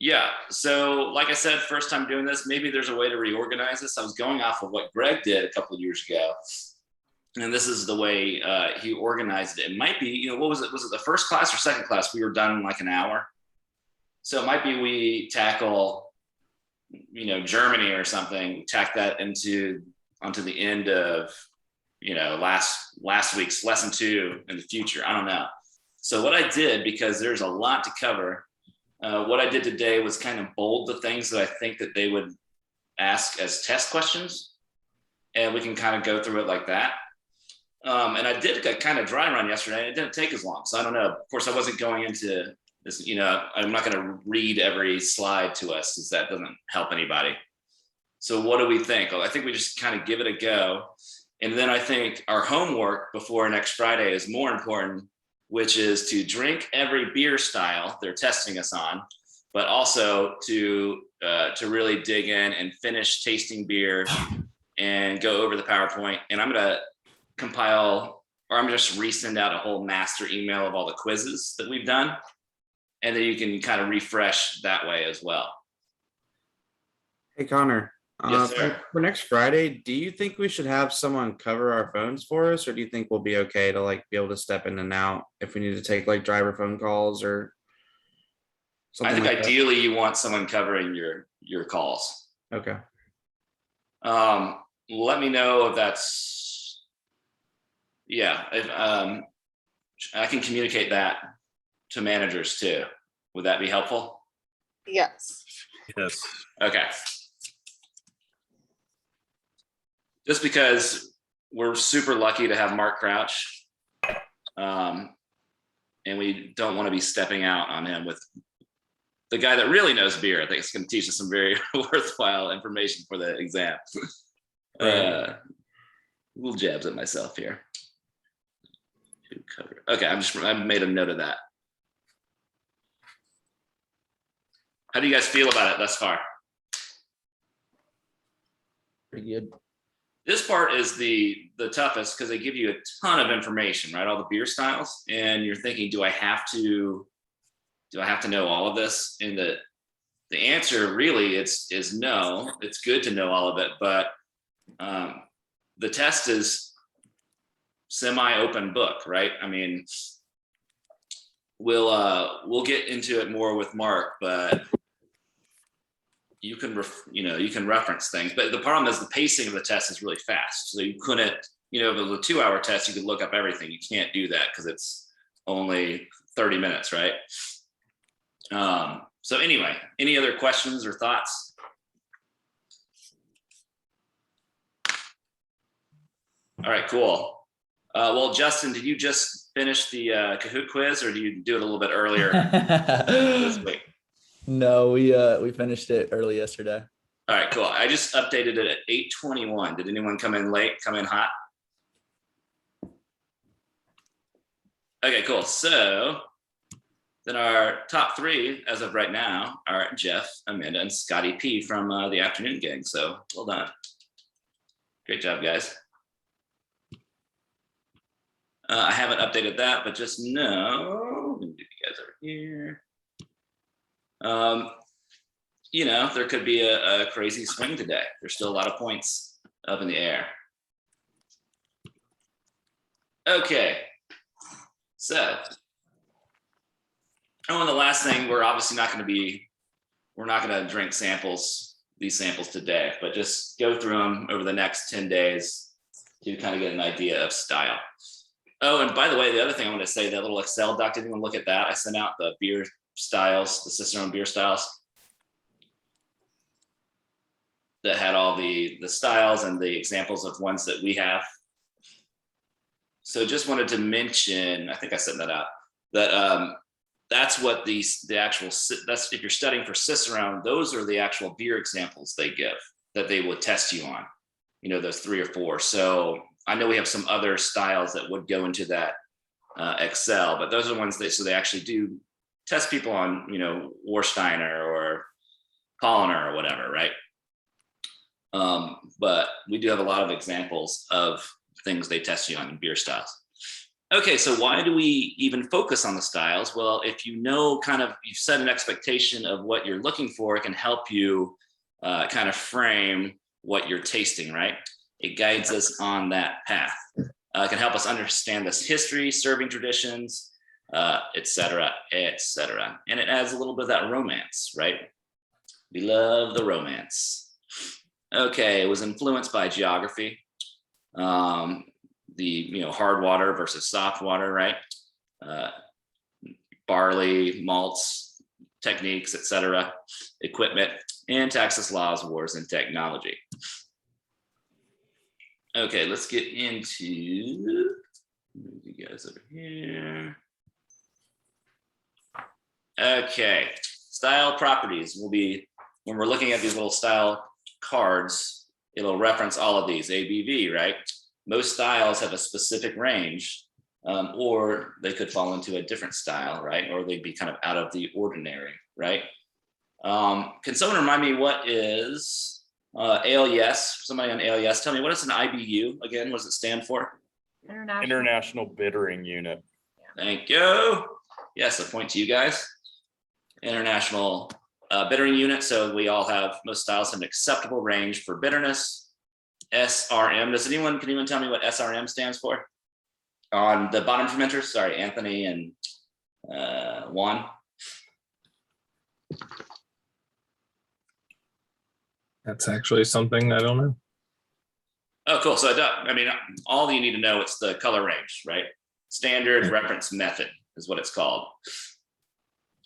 Yeah. So, like I said, first time doing this, maybe there's a way to reorganize this. I was going off of what Greg did a couple of years ago, and this is the way he organized it. It might be, what was it? Was it the first class or second class? We were done in like an hour. So it might be we tackle, Germany or something, tack that onto the end of, last week's lesson 2 in the future. I don't know. So what I did, because there's a lot to cover, what I did today was kind of bold the things that I think that they would ask as test questions, and we can kind of go through it like that. And I did a kind of dry run yesterday, and it didn't take as long. So I don't know. Of course, I wasn't going into this, I'm not going to read every slide to us, because that doesn't help anybody. So what do we think? I think we just kind of give it a go. And then I think our homework before next Friday is more important, which is to drink every beer style they're testing us on, but also to really dig in and finish tasting beer and go over the PowerPoint. And I'm going to compile, or I'm just resend out a whole master email of all the quizzes that we've done. And then you can kind of refresh that way as well. Hey, Connor. Yes, sir. For next Friday, do you think we should have someone cover our phones for us, or do you think we'll be okay to be able to step in and out if we need to take driver phone calls or something? I think like ideally you want someone covering your calls. Okay. Let me know if that's, if I can communicate that to managers too. Would that be helpful? Yes. Yes. Okay. Just because we're super lucky to have Mark Crouch, and we don't want to be stepping out on him with the guy that really knows beer. I think it's going to teach us some very worthwhile information for the exam. Little jabs at myself here. Okay, I've made a note of that. How do you guys feel about it thus far? Pretty good. This part is the toughest, because they give you a ton of information, right? All the beer styles, and you're thinking, do I have to know all of this? And the answer really is no. It's good to know all of it, but the test is semi-open book, right? I mean, we'll get into it more with Mark, but you can reference things. But the problem is the pacing of the test is really fast. So you couldn't, if it was a 2-hour test, you could look up everything. You can't do that because it's only 30 minutes, right? So anyway, any other questions or thoughts? All right, cool. Well, Justin, did you just finish the Kahoot quiz, or do you do it a little bit earlier this week? No, we finished it early yesterday. All right, cool. I just updated it at 8:21. Did anyone come in late, come in hot? Okay, cool. So then our top 3 as of right now are Jeff, Amanda, and Scotty P from the afternoon gang. So well done. Great job, guys. I haven't updated that, but just know, let me get you guys over here. There could be a crazy swing today. There's still a lot of points up in the air. Okay. So, and the last thing, we're obviously not going to drink these samples today, but just go through them over the next 10 days to kind of get an idea of style. Oh, and by the way, the other thing I want to say, that little Excel doc, did anyone look at that? I sent out the beer styles, the Cicerone beer styles that had all the styles and the examples of ones that we have. So just wanted to mention, I think I sent that out, that that's what that's if you're studying for Cicerone, those are the actual beer examples they give that they would test you on, those 3 or 4. So I know we have some other styles that would go into that Excel, but those are the ones so they actually do test people on, Warsteiner or Polliner or whatever, right? But we do have a lot of examples of things they test you on in beer styles. Okay, so why do we even focus on the styles? Well, if you know, kind of, you've set an expectation of what you're looking for, it can help you kind of frame what you're tasting, right? It guides us on that path. It can help us understand this history, serving traditions, et cetera, et cetera. And it adds a little bit of that romance, right? We love the romance. Okay, it was influenced by geography. The hard water versus soft water, right? Barley, malts, techniques, etc., equipment, and Texas laws, wars, and technology. Okay, let's get into, move you guys over here. Okay, style properties will be, when we're looking at these little style cards, it'll reference all of these, ABV, right? Most styles have a specific range, or they could fall into a different style, right? Or they'd be kind of out of the ordinary, right? Can someone remind me what is ALES? Somebody on ALES, tell me, what is an IBU again? What does it stand for? International Bittering Unit. Thank you. Yes, a point to you guys. International bittering unit. So we all have, most styles have an acceptable range for bitterness. SRM. Can anyone tell me what SRM stands for? On the bottom fermenters? Sorry, Anthony and Juan. That's actually something I don't know. Oh, cool. So all you need to know, it's the color range, right? Standard reference method is what it's called.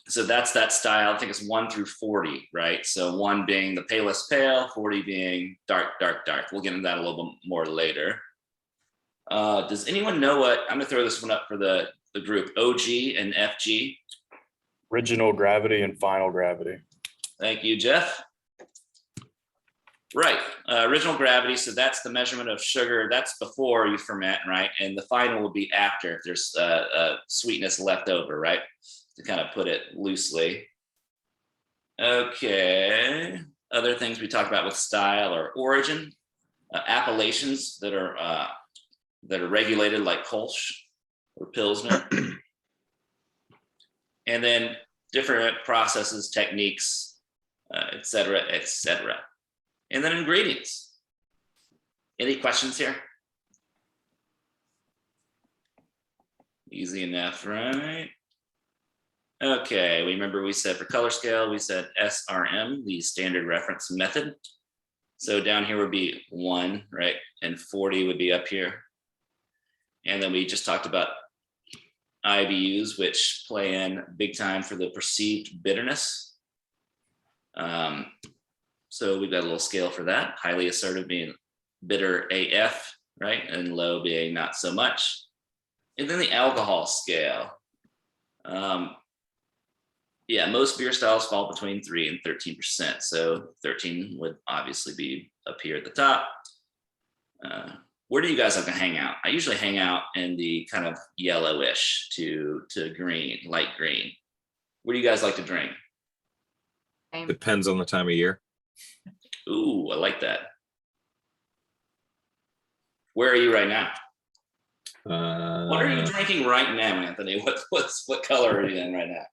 So that's that style. I think it's 1 through 40, right? So 1 being the palest pale, 40 being dark, dark, dark. We'll get into that a little bit more later. Does anyone know what, I'm gonna throw this one up for the group, OG and FG? Original gravity and final gravity. Thank you, Jeff. Right, original gravity, so that's the measurement of sugar, that's before you ferment, right? And the final will be after, if there's sweetness left over, right? To kind of put it loosely. Okay, other things we talked about with style or origin, appellations that are regulated like Kolsch or Pilsner, and then different processes, techniques, et cetera, et cetera. And then ingredients. Any questions here? Easy enough, right? Okay, remember we said for color scale, we said SRM, the standard reference method. So down here would be 1, right? And 40 would be up here. And then we just talked about IBUs, which play in big time for the perceived bitterness. So we've got a little scale for that. Highly assertive being bitter AF, right? And low being not so much. And then the alcohol scale. Yeah, most beer styles fall between 3 and 13%. So 13 would obviously be up here at the top. Where do you guys like to hang out? I usually hang out in the kind of yellowish to green, light green. What do you guys like to drink? Depends on the time of year. Ooh, I like that. Where are you right now? What are you drinking right now, Anthony? What color are you in right now?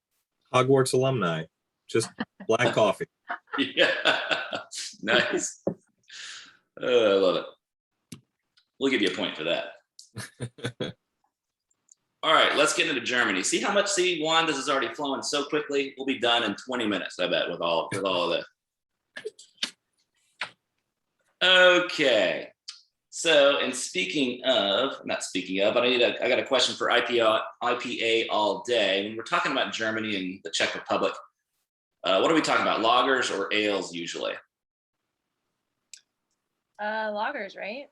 Hogwarts alumni, just black coffee. Yeah, nice. I love it. We'll give you a point for that. All right, let's get into Germany. See how much, Juan, this is already flowing so quickly. We'll be done in 20 minutes, I bet, with all of that. Okay. So, and but I got a question for IPA all day. When we're talking about Germany and the Czech Republic, what are we talking about? Lagers or ales usually? Lagers, right?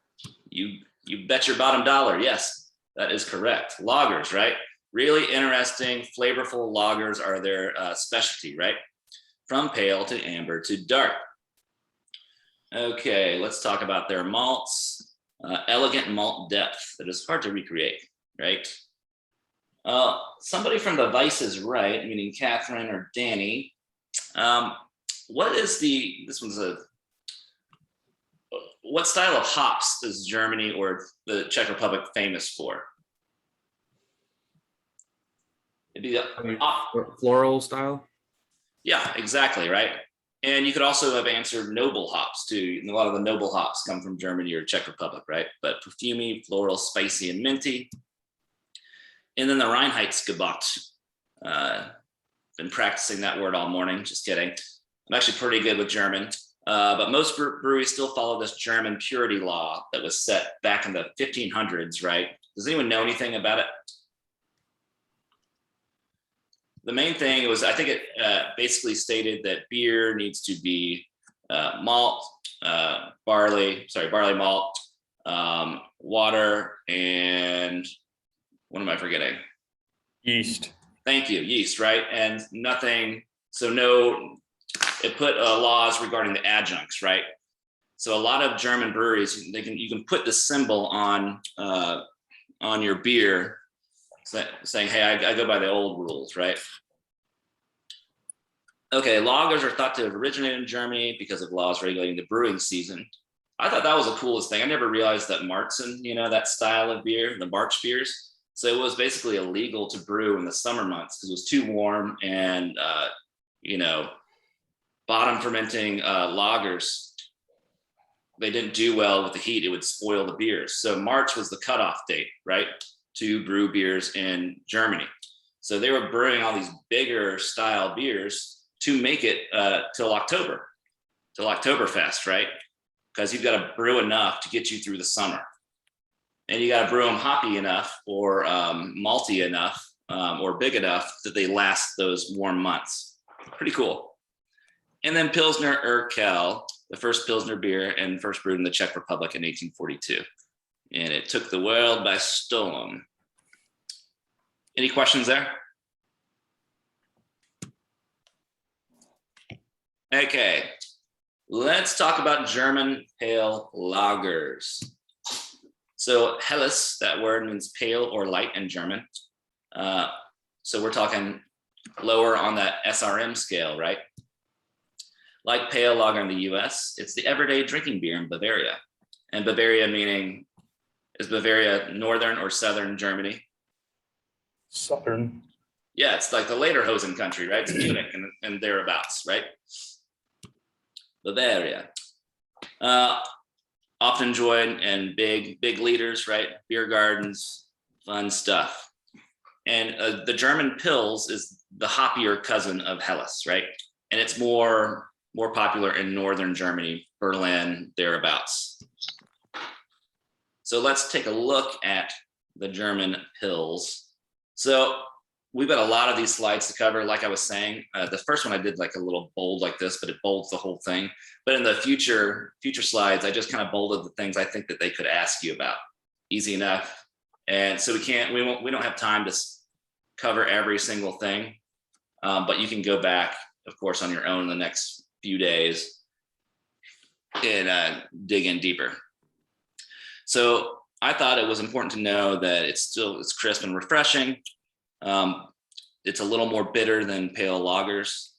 You bet your bottom dollar. Yes, that is correct. Lagers, right? Really interesting, flavorful lagers are their specialty, right? From pale to amber to dark. Okay, let's talk about their malts. Elegant malt depth that is hard to recreate, right? Somebody from the Vice is right, meaning Catherine or Danny. What style of hops is Germany or the Czech Republic famous for? It'd be Floral style. yeah, exactly, right. And you could also have answered noble hops too. A lot of the noble hops come from Germany or Czech Republic, right? But perfumey, floral, spicy, and minty. And then the Reinheitsgebot. Been practicing that word all morning. Just kidding. I'm actually pretty good with German. But most breweries still follow this German purity law that was set back in the 1500s, right? Does anyone know anything about it? The main thing was, I think it basically stated that beer needs to be malt, barley malt, water, and what am I forgetting? Yeast. Thank you, yeast, right? And nothing, so no, it put laws regarding the adjuncts, right? So a lot of German breweries, you can put the symbol on your beer saying, hey, I go by the old rules, right? Okay, lagers are thought to have originated in Germany because of laws regulating the brewing season. I thought that was the coolest thing. I never realized that Marzen, that style of beer, the March beers. So it was basically illegal to brew in the summer months because it was too warm, and bottom fermenting lagers, they didn't do well with the heat. It would spoil the beers. So March was the cutoff date, right, to brew beers in Germany. So they were brewing all these bigger style beers to make it till Oktoberfest, right? Because you've got to brew enough to get you through the summer. And you got to brew them hoppy enough or malty enough or big enough that they last those warm months. Pretty cool. And then Pilsner Urquell, the first Pilsner beer and first brewed in the Czech Republic in 1842. And it took the world by storm. Any questions there? Okay, let's talk about German pale lagers. So Helles, that word means pale or light in German. So we're talking lower on that SRM scale, right? Like pale lager in the US, it's the everyday drinking beer in Bavaria. And Bavaria meaning, is Bavaria northern or southern Germany? Southern. Yeah, it's like the Lederhosen country, right? It's Munich and thereabouts, right? Bavaria. Often enjoyed in big liters, right? Beer gardens, fun stuff. And the German Pils is the hoppier cousin of Helles, right? And it's more popular in northern Germany, Berlin, thereabouts. So let's take a look at the German Pils. So we've got a lot of these slides to cover. Like I was saying, the first one I did like a little bold like this, but it bolds the whole thing. But in the future slides, I just kind of bolded the things I think that they could ask you about. Easy enough. And so we don't have time to cover every single thing, but you can go back, of course, on your own in the next few days and dig in deeper. So I thought it was important to know that it's crisp and refreshing. It's a little more bitter than pale lagers.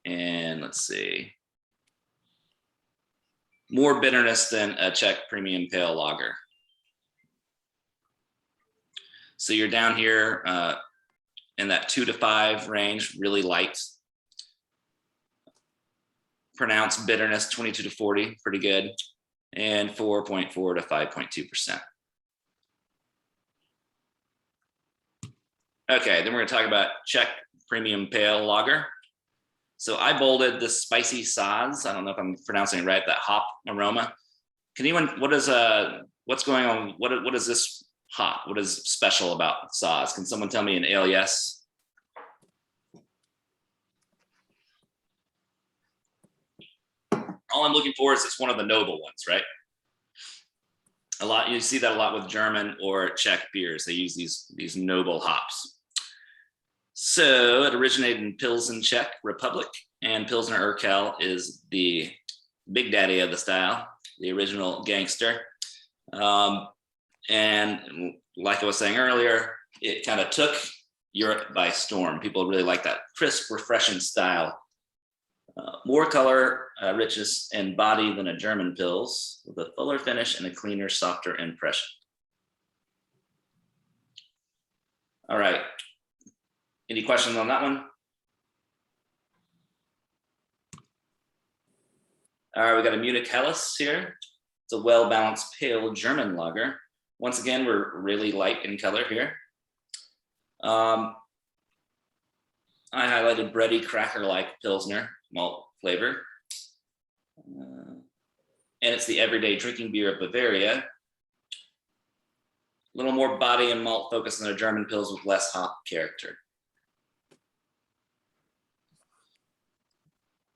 And let's see, more bitterness than a Czech premium pale lager. So you're down here in that 2 to 5 range, really light. Pronounced bitterness 22 to 40, pretty good. And 4.4 to 5.2%. Okay, then we're gonna talk about Czech premium pale lager. So I bolded the spicy Saz. I don't know if I'm pronouncing it right, that hop aroma. Can anyone, what's going on? What is this hop? What is special about Saz? Can someone tell me an alias? All I'm looking for is it's one of the noble ones, right? You see that a lot with German or Czech beers. They use these noble hops. So it originated in Pilsen, Czech Republic, and Pilsner Urquell is the big daddy of the style, the original gangster. And like I was saying earlier, it kind of took Europe by storm. People really like that crisp, refreshing style. More color, richness, and body than a German Pils, with a fuller finish and a cleaner, softer impression. All right. Any questions on that one? All right, we got a Munich Helles here. It's a well-balanced pale German lager. Once again, we're really light in color here. I highlighted bready cracker-like Pilsner malt flavor. And it's the everyday drinking beer of Bavaria. A little more body and malt focus than a German Pils with less hop character.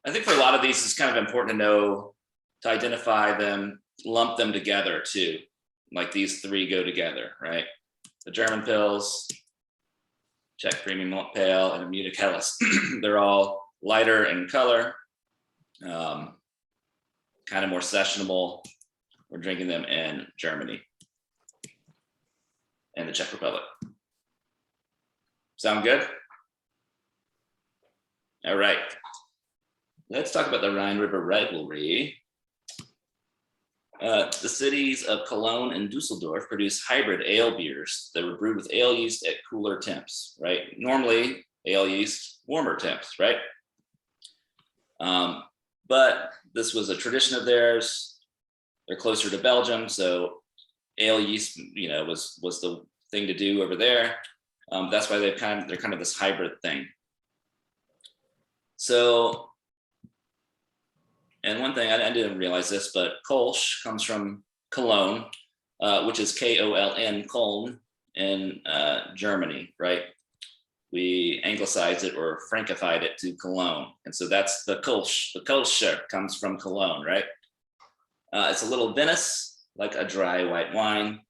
I think for a lot of these, it's kind of important to know, to identify them, lump them together too. Like these three go together, right? The German Pils, Czech Premium Malt Pale, and a Munich Helles. They're all lighter in color, kind of more sessionable. We're drinking them in Germany and the Czech Republic. Sound good? All right. Let's talk about the Rhine River rivalry. The cities of Cologne and Dusseldorf produce hybrid ale beers that were brewed with ale yeast at cooler temps, right? Normally, ale yeast, warmer temps, right? But this was a tradition of theirs. They're closer to Belgium, so ale yeast, was the thing to do over there. That's why they're kind of this hybrid thing. So, and one thing, I didn't realize this, but Kolsch comes from Cologne, which is K-O-L-N, Köln, in Germany, right? We anglicized it or Frankified it to Cologne. And so that's the Kolsch. The Kolscher comes from Cologne, right? It's a little vinous, like a dry white wine.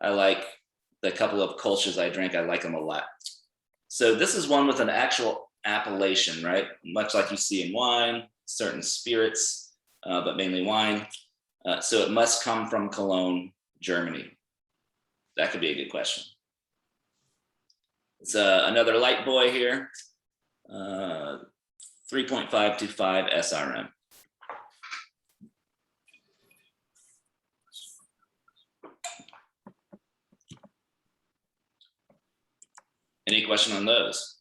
I like the couple of Kolsches I drink. I like them a lot. So this is one with an actual appellation, right? Much like you see in wine, certain spirits, but mainly wine. So it must come from Cologne, Germany. That could be a good question. It's another light boy here, 3.5 to 5 SRM. Any question on those?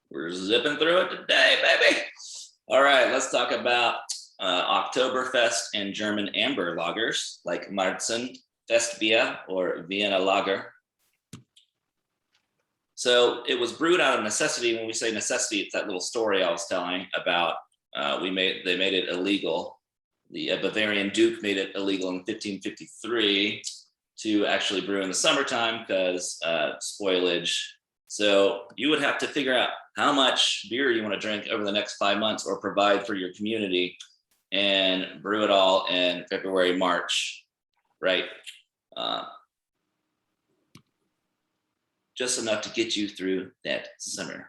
We're zipping through it today, baby. All right, let's talk about Oktoberfest and German amber lagers like Marzen, Festbier, or Vienna Lager. So it was brewed out of necessity. When we say necessity, it's that little story I was telling about they made it illegal. The Bavarian Duke made it illegal in 1553 to actually brew in the summertime because spoilage. So you would have to figure out how much beer you want to drink over the next 5 months or provide for your community and brew it all in February, March, right? Just enough to get you through that summer.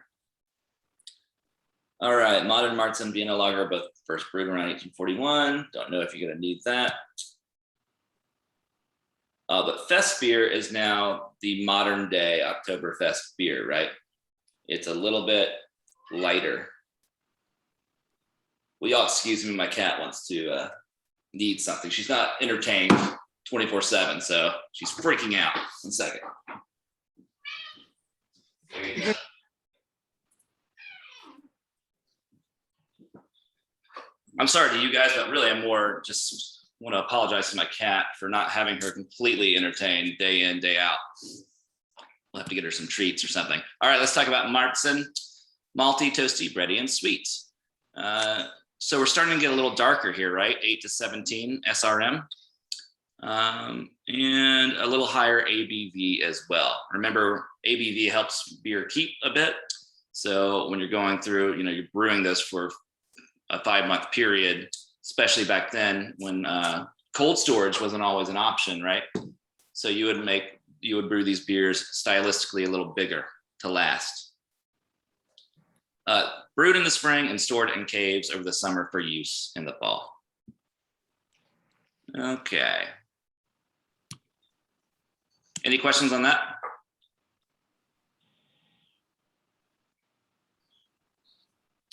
All right, modern Marzen and Vienna Lager both first brewed around 1841. Don't know if you're gonna need that. But Fest beer is now the modern day Oktoberfest beer, right? It's a little bit lighter. Will y'all excuse me, my cat wants to need something. She's not entertained 24/7, so she's freaking out. 1 second. There you go. I'm sorry to you guys, but really I'm more just want to apologize to my cat for not having her completely entertained day in, day out. We'll have to get her some treats or something. All right, let's talk about Marzen. Malty, toasty, bready, and sweet. So we're starting to get a little darker here, right? 8 to 17 SRM. And a little higher ABV as well. Remember, ABV helps beer keep a bit. So when you're going through, you're brewing this for a 5-month period, especially back then when cold storage wasn't always an option, right? So you would brew these beers stylistically a little bigger to last. Brewed in the spring and stored in caves over the summer for use in the fall. Okay. Any questions on that?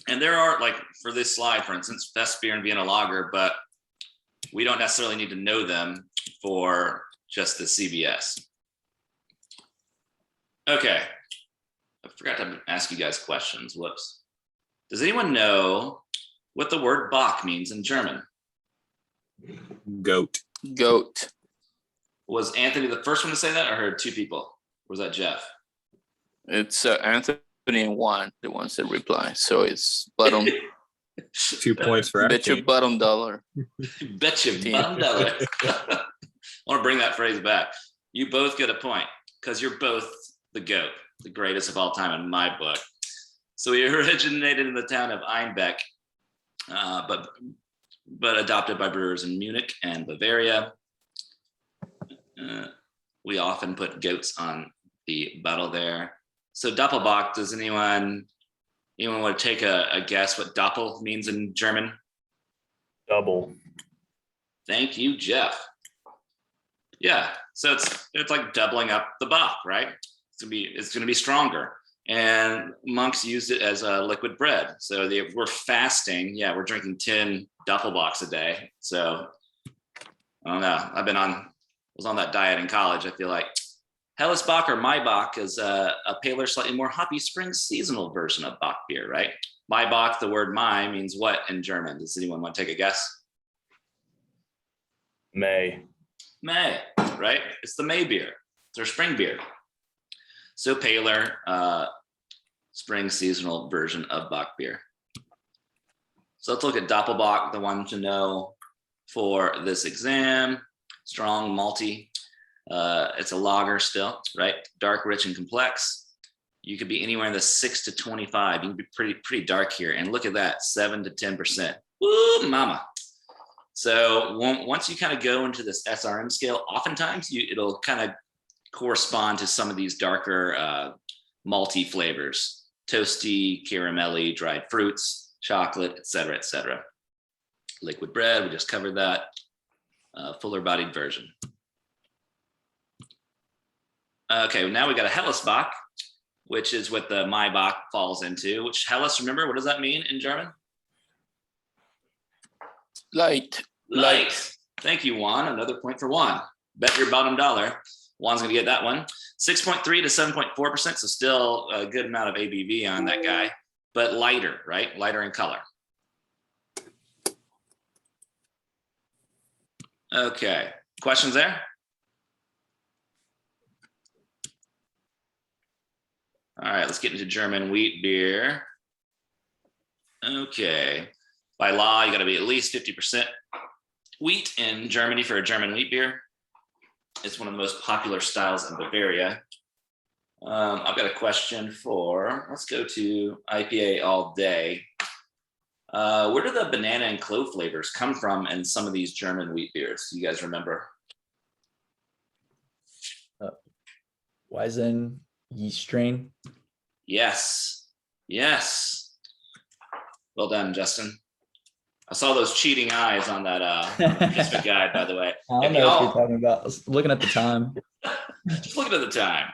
And there are, like for this slide, for instance, Fest beer and Vienna Lager, but we don't necessarily need to know them for just the CBS. Okay. I forgot to ask you guys questions. Whoops. Does anyone know what the word Bach means in German? Goat. Goat. Was Anthony the first one to say that, or heard two people? Or was that Jeff? It's Anthony and Juan, the ones that reply. So it's bottom. 2 points for our Bet your team. bottom dollar. Bet you bottom dollar. I want to bring that phrase back. You both get a point because you're both the GOAT, the greatest of all time in my book. So we originated in the town of Einbeck, but adopted by brewers in Munich and Bavaria. We often put goats on the bottle there. So Doppelbock, does anyone want to take a guess what Doppel means in German? Double. Thank you, Jeff. Yeah, so it's like doubling up the Bach, right? It's gonna be stronger. And monks used it as a liquid bread. So we're fasting. Yeah, we're drinking 10 Doppelbocks a day. So I don't know. I was on that diet in college. I feel like Helles Bock or Maibach is a paler, slightly more hoppy spring seasonal version of Bock beer, right? Maibach, the word Mai means what in German? Does anyone want to take a guess? May. May, right? It's the May beer. It's our spring beer. So paler, spring seasonal version of Bock beer. So let's look at Doppelbock, the one to know for this exam. Strong, malty. It's a lager still, right? Dark, rich, and complex. You could be anywhere in the 6 to 25. You can be pretty dark here. And look at that, 7 to 10%. Woo, mama. So once you kind of go into this SRM scale, oftentimes it'll kind of correspond to some of these darker malty flavors, toasty, caramelly, dried fruits, chocolate, et cetera, liquid bread, we just covered that, fuller bodied version. Okay, now we got a Hellesbock, which is what the Maibach falls into, which Helles, remember, what does that mean in German? Light. Thank you, Juan. Another point for Juan. Bet your bottom dollar. Juan's gonna get that one. 6.3 to 7.4%, so still a good amount of ABV on that guy, but lighter, right? Lighter in color. Okay, questions there? All right, let's get into German wheat beer. Okay, by law, you gotta be at least 50% wheat in Germany for a German wheat beer. It's one of the most popular styles in Bavaria. I've got a question let's go to IPA all day. Where do the banana and clove flavors come from in some of these German wheat beers? You guys remember? Weizen yeast strain. Yes. Well done, Justin. I saw those cheating eyes on that Misfit guide, by the way. I don't know what you're talking about. I was looking at the time. Just looking at the time.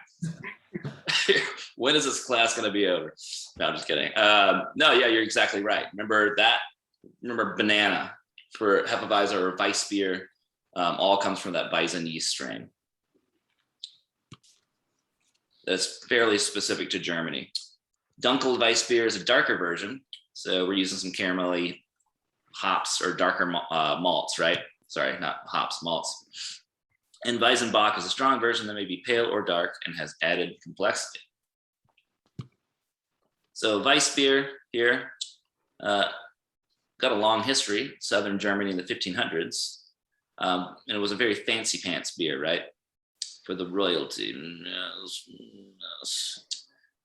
When is this class going to be over? No, I'm just kidding. No, yeah, you're exactly right. Remember banana for Hefeweizen or Weissbier, all comes from that Weizen yeast strain. That's fairly specific to Germany. Dunkel Weissbier is a darker version. So we're using some caramelly hops or darker malts, right? Sorry, not hops, malts. And Weizenbock is a strong version that may be pale or dark and has added complexity. So Weissbier here got a long history, Southern Germany in the 1500s. And it was a very fancy pants beer, right? For the royalty.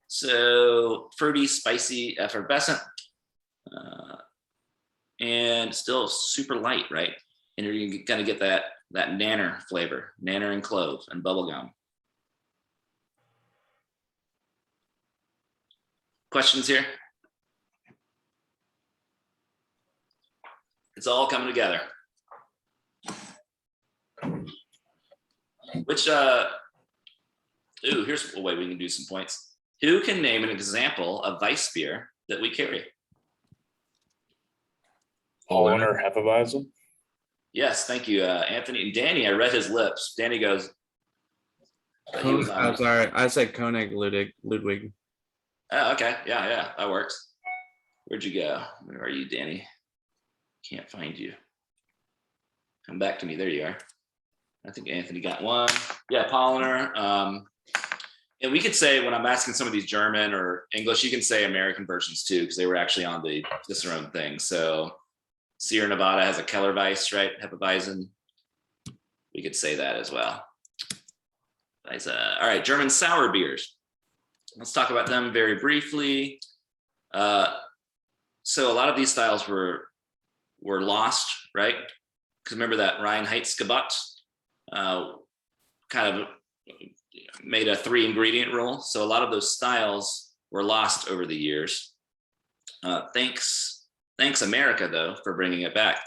So fruity, spicy, effervescent, and still super light, right? And you're gonna get that nanner flavor, nanner and clove and bubblegum. Questions here? It's all coming together. Here's a way we can do some points. Who can name an example of Weissbier that we carry? Hollander Hefeweizen. Yes, thank you, Anthony. Danny, I read his lips. Danny goes. He was I'm on. sorry, I said Koenig Ludwig. Oh, okay. Yeah, that works. Where'd you go? Where are you, Danny? Can't find you. Come back to me. There you are. I think Anthony got one. Yeah, Polliner. And we could say when I'm asking some of these German or English, you can say American versions too, because they were actually on the Cicerone thing. So Sierra Nevada has a Kellerweiss, right? Hefeweizen. We could say that as well. All right, German sour beers. Let's talk about them very briefly. So a lot of these styles were lost, right? Because remember that Reinheitsgebot kind of made a 3-ingredient rule. So a lot of those styles were lost over the years. Thanks America though for bringing it back.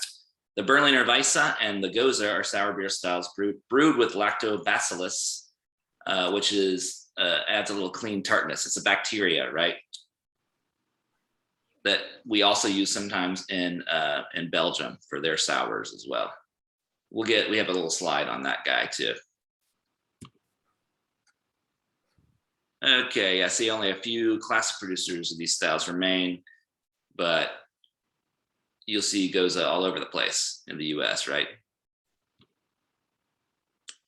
The Berliner Weisse and the Gose are sour beer styles brewed with lactobacillus, which is adds a little clean tartness. It's a bacteria, right? That we also use sometimes in Belgium for their sours as well. We have a little slide on that guy too. Okay, I see only a few classic producers of these styles remain, but you'll see Gose all over the place in the US, right?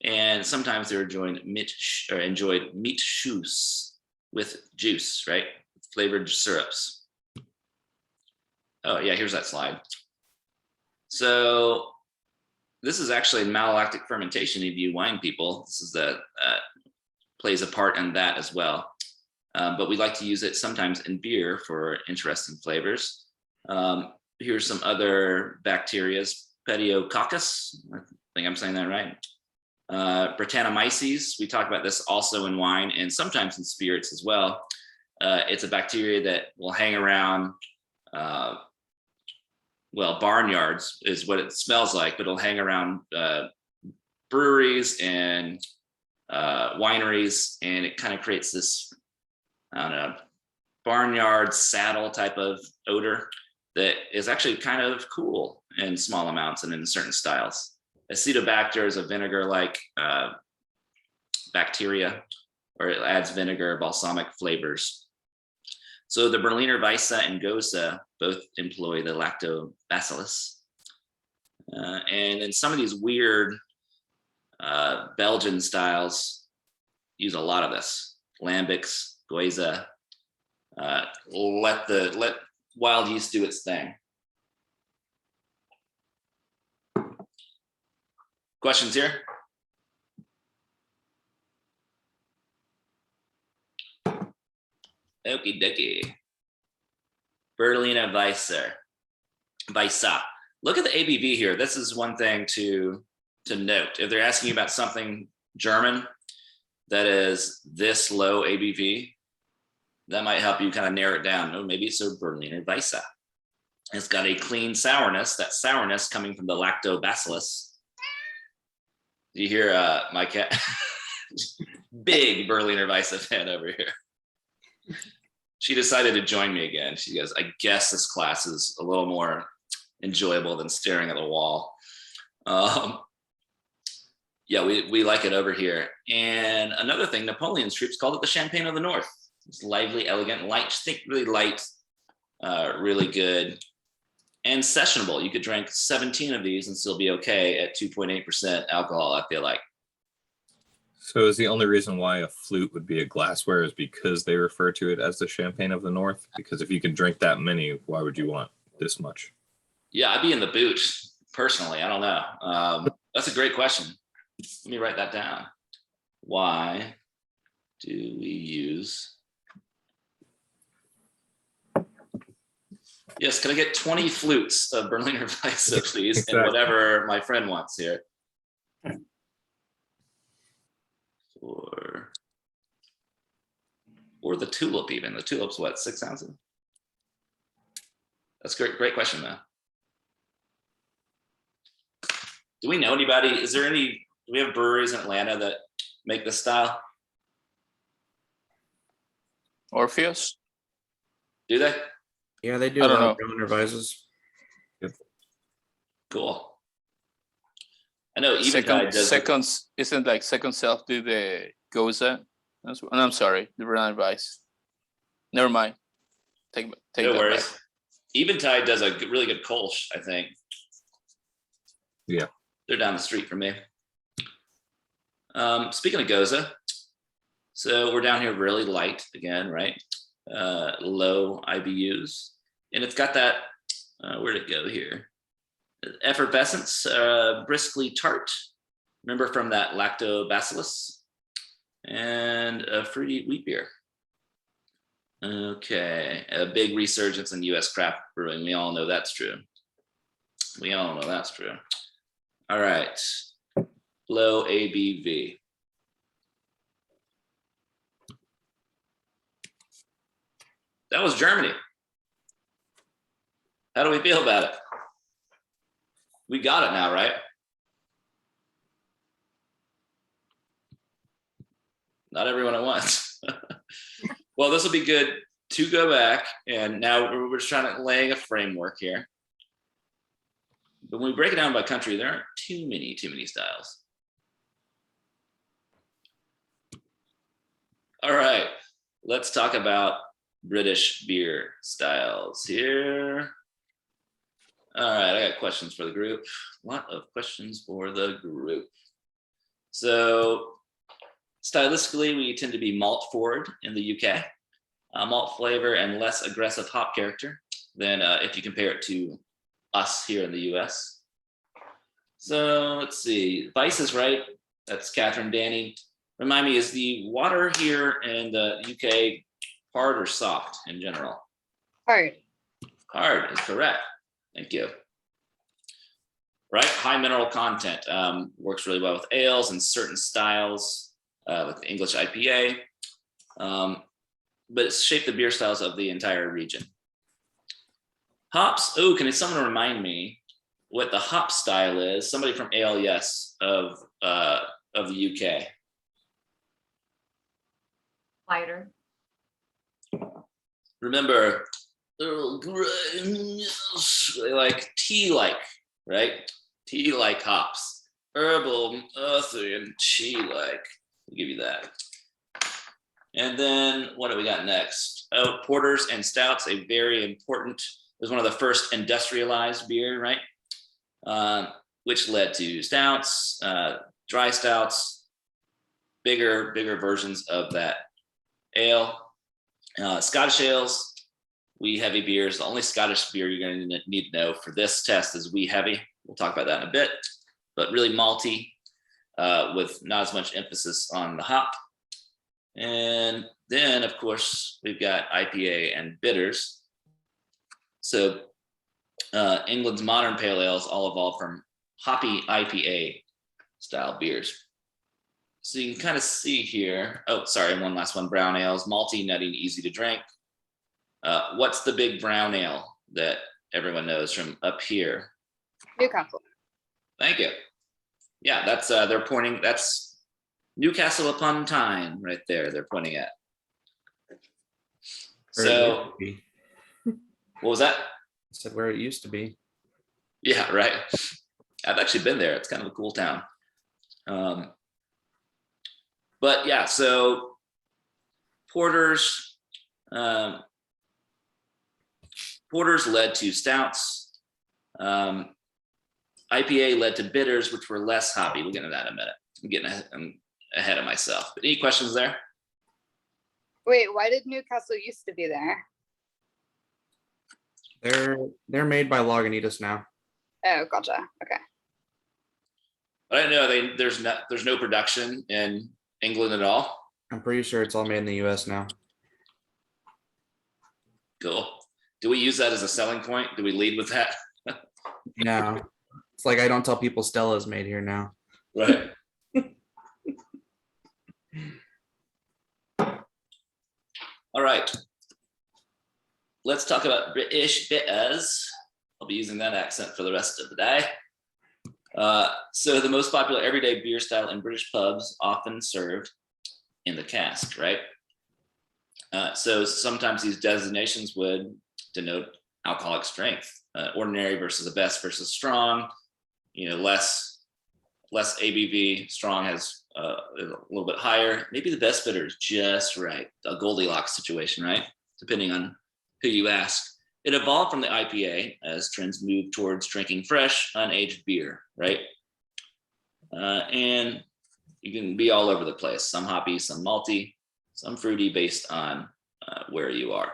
And sometimes they're enjoyed meat shoes with juice, right? Flavored syrups. Oh yeah, here's that slide. So this is actually malolactic fermentation if you wine people. This is the plays a part in that as well. But we like to use it sometimes in beer for interesting flavors. Here's some other bacterias. Pediococcus, I think I'm saying that right. Brettanomyces, we talk about this also in wine and sometimes in spirits as well. It's a bacteria that will hang around, barnyards is what it smells like, but it'll hang around breweries and wineries, and it kind of creates this, I don't know, barnyard saddle type of odor that is actually kind of cool in small amounts and in certain styles. Acetobacter is a vinegar-like bacteria, or it adds vinegar, balsamic flavors. So the Berliner Weisse and Gose both employ the lactobacillus. And in some of these weird Belgian styles use a lot of this. Lambics, Geuze. Let wild yeast do its thing. Questions here? Okie dokie. Berliner Weisse. Look at the ABV here. This is one thing to note. If they're asking you about something German that is this low ABV, that might help you kind of narrow it down. Oh, maybe it's a Berliner Weisse. It's got a clean sourness. That sourness coming from the lactobacillus. Do you hear my cat? Big Berliner Weisse fan over here. She decided to join me again. She goes, I guess this class is a little more enjoyable than staring at the wall. Yeah, we like it over here. And another thing, Napoleon's troops called it the Champagne of the North. It's lively, elegant, light, think really light, really good, and sessionable. You could drink 17 of these and still be okay at 2.8% alcohol, I feel like. So is the only reason why a flute would be a glassware is because they refer to it as the Champagne of the North? Because if you can drink that many, why would you want this much? Yeah, I'd be in the boot, personally. I don't know. That's a great question. Let me write that down. Why do we use... Yes, can I get 20 flutes of Berliner Weisse, please? Exactly. And whatever my friend wants here. Or the tulip even. The tulip's what, 6 ounces? That's great question though. Do we know anybody, do we have breweries in Atlanta that make this style? Orpheus? Do they? Yeah, they do I a don't lot of know. Berliner Weisses. Cool. I know Eventide does. Seconds isn't like second self do the Goza. I'm sorry, the Verona Vice. Never mind. Take No that worries. back. Eventide does a really good Kolsch, I think. Yeah. They're down the street from me. Speaking of Goza, so we're down here really light again, right? Low IBUs. And it's got that, where'd it go here? Effervescence, briskly tart. Remember from that lactobacillus? And a fruity wheat beer. Okay, a big resurgence in US craft brewing. We all know that's true. We all know that's true. All right, low ABV. That was Germany. How do we feel about it? We got it now, right? Not everyone at once. Well, this will be good to go back. And now we're just trying to laying a framework here. But when we break it down by country, there aren't too many styles. All right, let's talk about British beer styles here. All right, I got questions for the group. A lot of questions for the group. So stylistically, we tend to be malt forward in the UK. Malt flavor and less aggressive hop character than if you compare it to us here in the US. So let's see, Vice is right. That's Catherine Danny. Remind me, is the water here in the UK hard or soft in general? Hard. Hard is correct. Thank you. Right, high mineral content works really well with ales and certain styles, like the English IPA, but it's shaped the beer styles of the entire region. Hops. Oh, can someone remind me what the hop style is? Somebody from ALES of the UK. Lighter. Remember, like tea-like, right? Tea-like hops, herbal, earthy, and tea-like. I'll give you that. And then what do we got next? Oh, porters and stouts, a very important. It was one of the first industrialized beer, right? Which led to stouts, dry stouts, bigger versions of that ale. Scottish ales, wee heavy beers. The only Scottish beer you're going to need to know for this test is wee heavy. We'll talk about that in a bit, but really malty with not as much emphasis on the hop. And then, of course, we've got IPA and bitters. So England's modern pale ales all evolved from hoppy IPA style beers. So you can kind of see here. Oh, sorry, one last one. Brown ales, malty, nutty, easy to drink. What's the big brown ale that everyone knows from up here? Newcastle. Thank you. Yeah, that's they're pointing. That's Newcastle upon Tyne right there. They're pointing at. So, what was that? I said where it used to be. Yeah, right. I've actually been there. It's kind of a cool town. But yeah, so porters led to stouts. IPA led to bitters, which were less hoppy. We'll get into that in a minute. I'm ahead of myself. But any questions there? Wait, why did Newcastle used to be there? They're made by Lagunitas now. Oh, gotcha. Okay. I don't know. There's no production in England at all. I'm pretty sure it's all made in the US now. Cool. Do we use that as a selling point? Do we lead with that? No. It's like I don't tell people Stella's made here now. Right. All right. Let's talk about British bitters. I'll be using that accent for the rest of the day. So the most popular everyday beer style in British pubs, often served in the cask, right? So sometimes these designations would denote alcoholic strength, ordinary versus the best versus strong, less less ABV. Strong has a little bit higher. Maybe the best bitter is just right. A Goldilocks situation, right? Depending on who you ask. It evolved from the IPA as trends moved towards drinking fresh, unaged beer, right? And you can be all over the place. Some hoppy, some malty, some fruity based on where you are.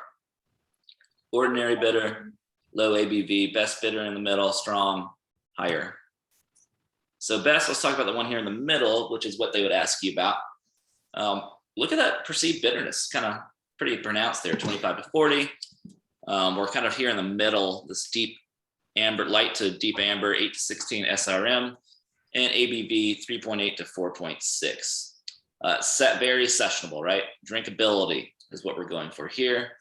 Ordinary bitter, low ABV, best bitter in the middle, strong, higher. So best, let's talk about the one here in the middle, which is what they would ask you about. Look at that perceived bitterness, kind of pretty pronounced there, 25 to 40. We're kind of here in the middle, this deep amber, light to deep amber, 8 to 16 SRM, and ABV 3.8 to 4.6. Very sessionable, right? Drinkability is what we're going for here.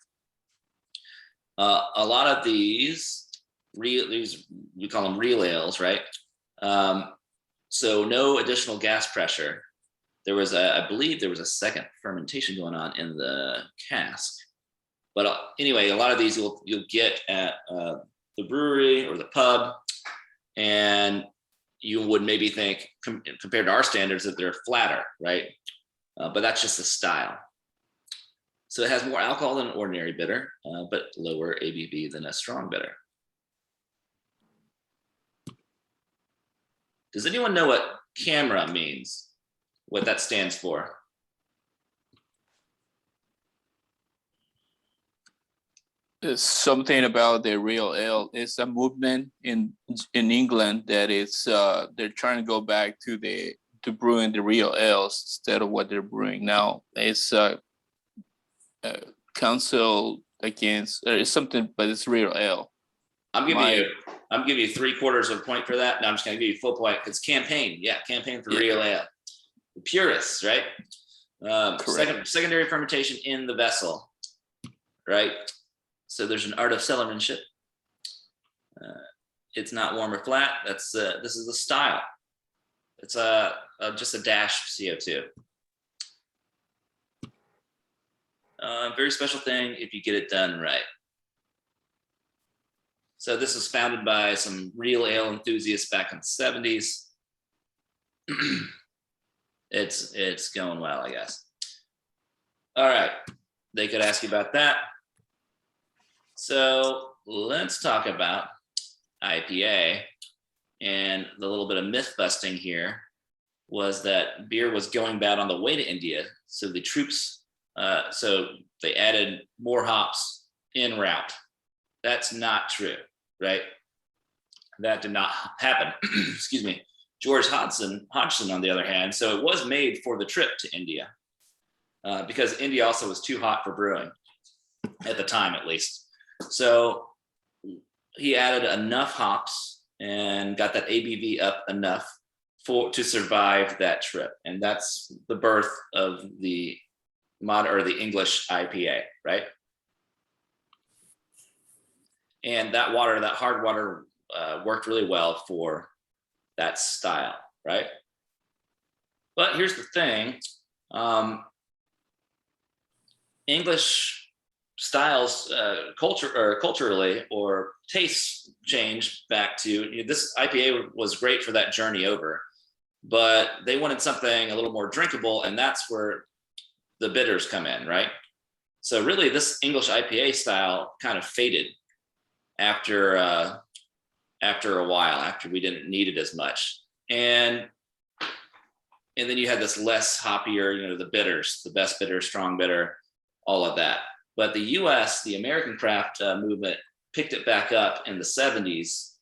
A lot of these we call them real ales, right? So no additional gas pressure. There was I believe there was a second fermentation going on in the cask. But anyway, a lot of these you'll get at the brewery or the pub, and you would maybe think compared to our standards that they're flatter, right? But that's just the style. So it has more alcohol than an ordinary bitter, but lower ABV than a strong bitter. Does anyone know what camera means? What that stands for? It's something about the real ale. It's a movement in England that is they're trying to go back to brewing the real ales instead of what they're brewing now. It's council against it's something, but it's real ale. I'm giving you 3/4 of a point for that. No, I'm just going to give you full point. It's campaign. Yeah, campaign for real ale. The purists, right? Secondary fermentation in the vessel, right? So there's an art of cellarmanship. It's not warm or flat. This is the style. It's just a dash of CO2. Very special thing if you get it done right. So this was founded by some real ale enthusiasts back in the 70s. It's going well, I guess. All right, they could ask you about that. So let's talk about IPA. And the little bit of myth busting here was that beer was going bad on the way to India. So the troops, so they added more hops en route. That's not true, right? That did not happen. Excuse me. George Hodgson, on the other hand, so it was made for the trip to India because India also was too hot for brewing at the time, at least. So he added enough hops and got that ABV up enough to survive that trip. And that's the birth of the the English IPA, right? And that hard water worked really well for that style, right? But here's the thing. English styles culturally or tastes change back to this IPA was great for that journey over, but they wanted something a little more drinkable, and that's where the bitters come in, right? So really this English IPA style kind of faded after a while, after we didn't need it as much. And then you had this less hoppier, the bitters, the best bitter, strong bitter, all of that. But the US, the American craft movement picked it back up in the 70s.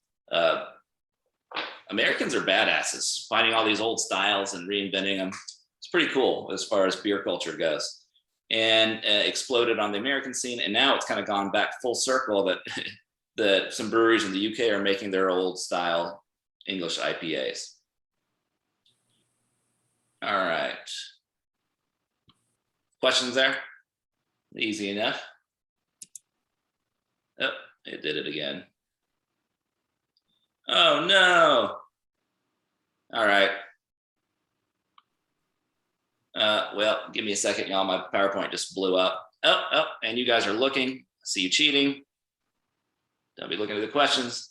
Americans are badasses, finding all these old styles and reinventing them. It's pretty cool as far as beer culture goes. And exploded on the American scene. And now it's kind of gone back full circle that some breweries in the UK are making their old style English IPAs. All right. Questions there? Easy enough. Oh, it did it again. Oh no. All right. Well, give me a second, y'all. My PowerPoint just blew up. Oh, and you guys are looking. I see you cheating. Don't be looking at the questions.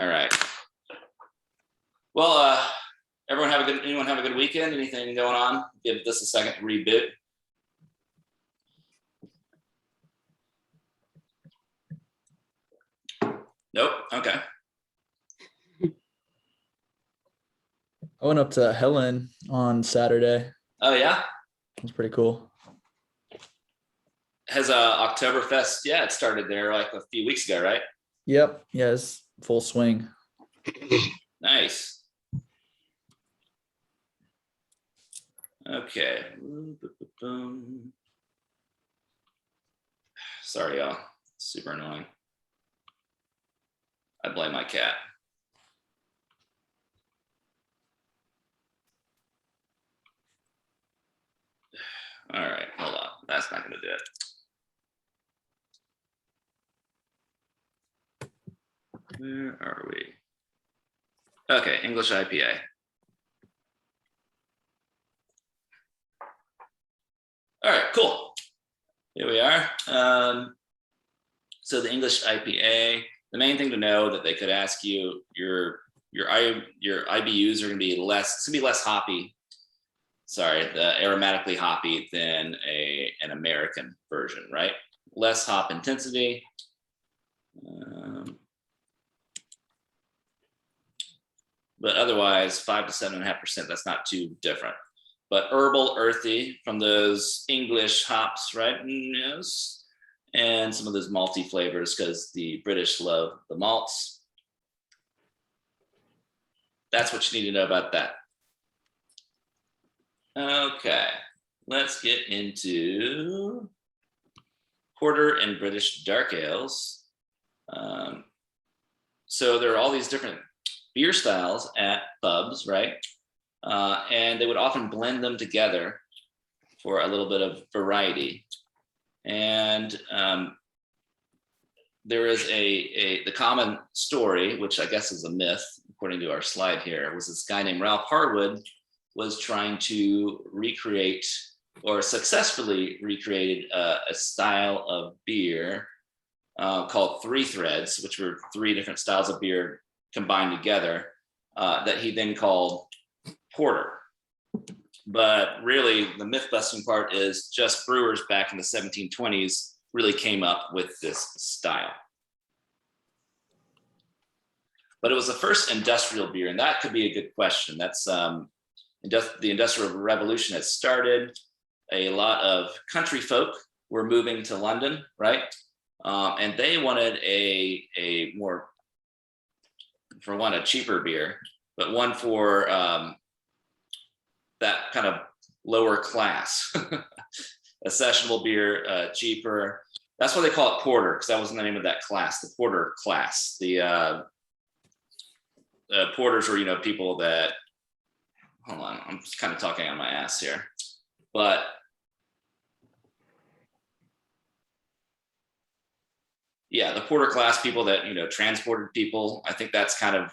All right. Well, anyone have a good weekend? Anything going on? Give this a second to reboot. Nope. Okay. I went up to Helen on Saturday. Oh yeah. It was pretty cool. Has Oktoberfest? Yeah, it started there like a few weeks ago, right? Yep. Yes. Full swing. Nice. Okay. Sorry, y'all. Super annoying. I blame my cat. All right, hold on. That's not going to do it. Where are we? Okay, English IPA. All right, cool. Here we are. So the English IPA, the main thing to know that they could ask you, your IBUs are going to be less. It's going to be less hoppy. Sorry, the aromatically hoppy than an American version, right? Less hop intensity. But otherwise 5 to 7.5%, that's not too different. But herbal, earthy from those English hops, right? Yes. And some of those malty flavors because the British love the malts. That's what you need to know about that. Okay, let's get into porter and British dark ales. So there are all these different beer styles at pubs, right? And they would often blend them together for a little bit of variety. And there is the common story, which I guess is a myth, according to our slide here, was this guy named Ralph Harwood was trying to recreate or successfully recreated a style of beer called Three Threads, which were 3 different styles of beer combined together that he then called porter. But really the myth busting part is just brewers back in the 1720s really came up with this style. But it was the first industrial beer, and that could be a good question. That's the Industrial Revolution had started. A lot of country folk were moving to London, right? And they wanted a more, for one, a cheaper beer, but one for that kind of lower class, a sessionable beer, cheaper. That's why they call it porter, because that was the name of that class, the porter class. The porters were, people that, hold on, I'm just kind of talking on my ass here, but yeah, the porter class people that, transported people. I think that's kind of,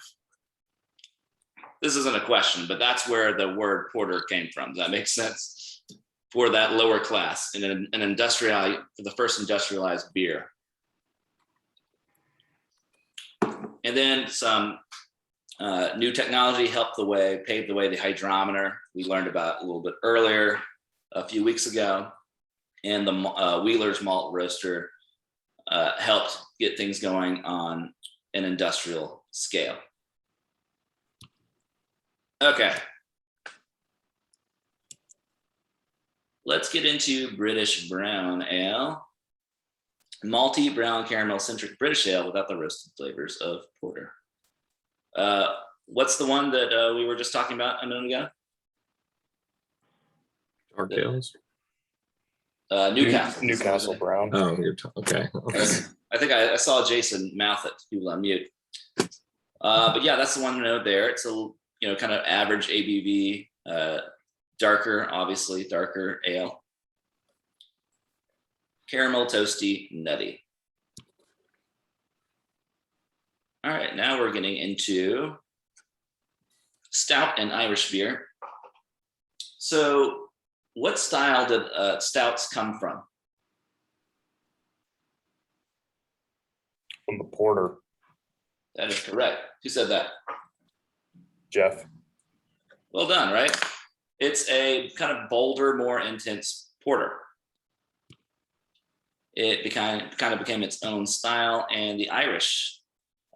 this isn't a question, but that's where the word porter came from. Does that make sense? For that lower class in an industrial, for the first industrialized beer. And then some new technology helped the way, paved the way, the hydrometer we learned about a little bit earlier, a few weeks ago. And the Wheeler's malt roaster helped get things going on an industrial scale. Okay. Let's get into British brown ale. Malty, brown, caramel-centric British ale without the roasted flavors of porter. What's the one that we were just talking about a minute ago? Dark ales. Newcastle. Newcastle Brown. Oh, okay. I think I saw Jason mouth it. People on mute. But yeah, that's the one there. It's a kind of average ABV, darker, obviously darker ale. Caramel, toasty, nutty. All right, now we're getting into stout and Irish beer. So what style did stouts come from? From the porter. That is correct. Who said that? Jeff. Well done, right? It's a kind of bolder, more intense porter. It kind of became its own style, and the Irish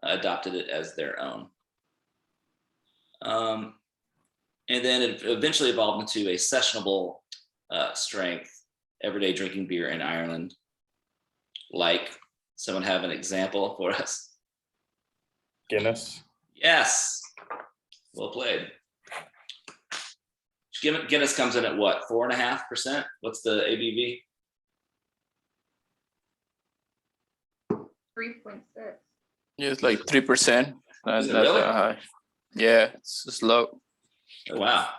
adopted it as their own. And then it eventually evolved into a sessionable strength, everyday drinking beer in Ireland. Like, someone have an example for us? Guinness. Yes, well played. Guinness comes in at what, 4.5%? What's the ABV? 3.6. Yeah, it's like 3%. Is it Not really? that high. Yeah, it's low. Oh, wow.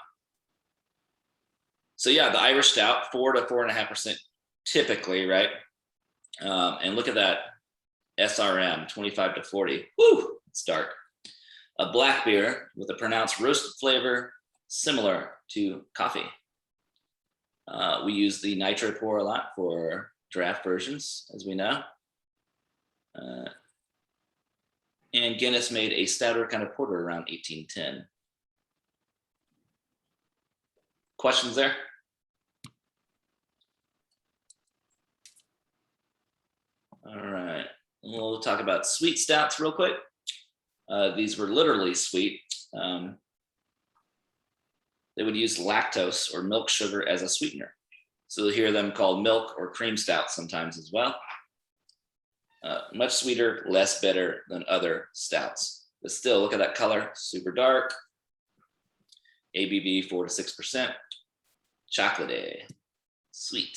So yeah, the Irish stout, 4 to 4.5% typically, right? And look at that SRM, 25 to 40. Woo, it's dark. A black beer with a pronounced roasted flavor, similar to coffee. We use the nitro pour a lot for draft versions, as we know. And Guinness made a stouter kind of porter around 1810. Questions there? All right, we'll talk about sweet stouts real quick. These were literally sweet. They would use lactose or milk sugar as a sweetener. So you'll hear them called milk or cream stouts sometimes as well. Much sweeter, less bitter than other stouts. But still, look at that color, super dark. ABV 4 to 6%. Chocolatey, sweet.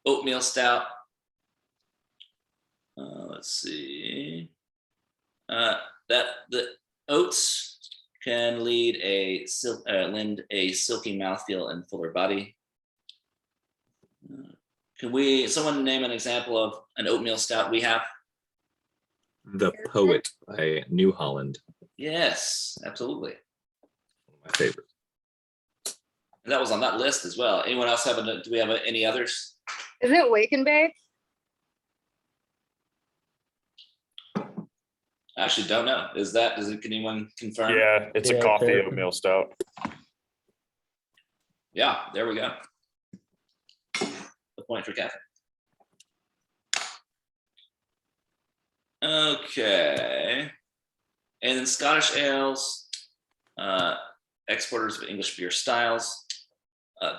Oatmeal stout. Let's see. That the oats can lend a silky mouthfeel and fuller body. Can someone name an example of an oatmeal stout we have? The Poet by New Holland. Yes, absolutely. One of my favorites. And that was on that list as well. Anyone else do we have any others? Isn't it Wake and Bake? I actually don't know. Can anyone confirm? Yeah, it's a Yeah, coffee fair. oatmeal stout. Yeah, there we go. The point for Catherine. Okay. And then Scottish ales, exporters of English beer styles.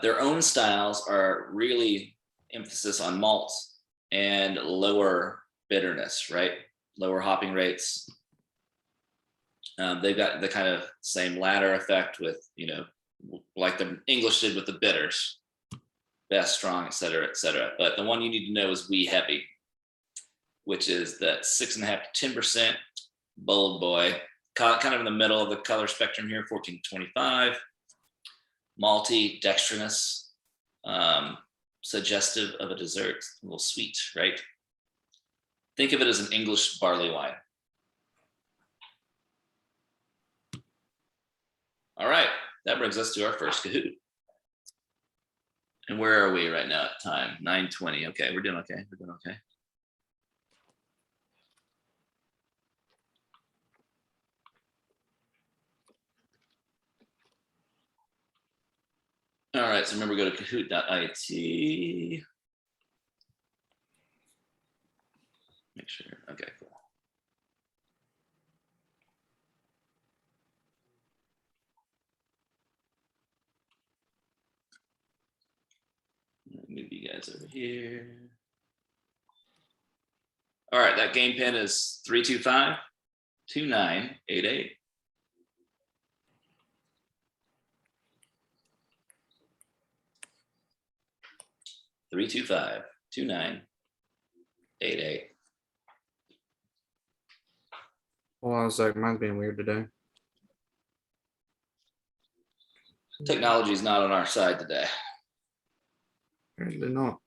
Their own styles are really emphasis on malts and lower bitterness, right? Lower hopping rates. They've got the kind of same ladder effect with, like the English did with the bitters, best, strong, et cetera, et cetera. But the one you need to know is wee heavy, which is that 6.5 to 10% bold boy, kind of in the middle of the color spectrum here, 14 to 25. Malty, dextrinous, suggestive of a dessert, a little sweet, right? Think of it as an English barley wine. All right, that brings us to our first Kahoot. And where are we right now at time? 9:20. Okay, we're doing okay. We're doing okay. All right, so remember, go to kahoot.it. Make sure. Okay, cool. Move you guys over here. All right, that game pin is 325-2988. Three, 2-5-2-9-8-8. Hold on a sec, mine's being weird today. Technology is not on our side today. Apparently not.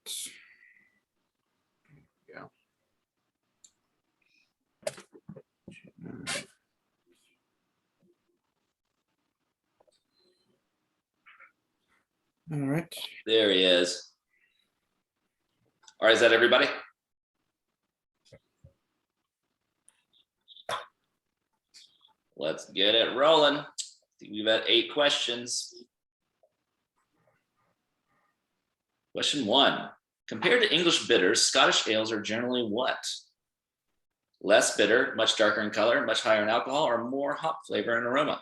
Yeah. All right. There he is. All right, is that everybody? Let's get it rolling. I think we've had 8 questions. Question 1. Compared to English bitters, Scottish ales are generally what? Less bitter, much darker in color, much higher in alcohol, or more hop flavor and aroma?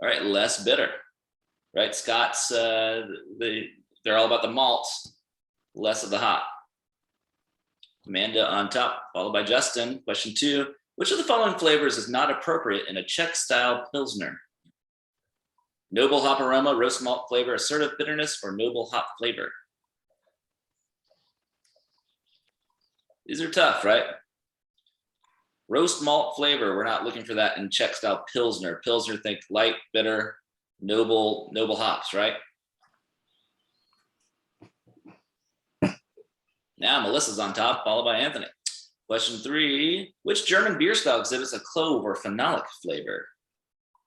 All right, less bitter, right? Scots, they're all about the malts, less of the hop. Amanda on top, followed by Justin. Question 2. Which of the following flavors is not appropriate in a Czech-style Pilsner? Noble hop aroma, roast malt flavor, assertive bitterness, or noble hop flavor? These are tough, right? Roast malt flavor, we're not looking for that in Czech-style Pilsner. Pilsner, think light, bitter, noble hops, right? Now Melissa's on top, followed by Anthony. Question 3, which German beer style exhibits a clove or phenolic flavor?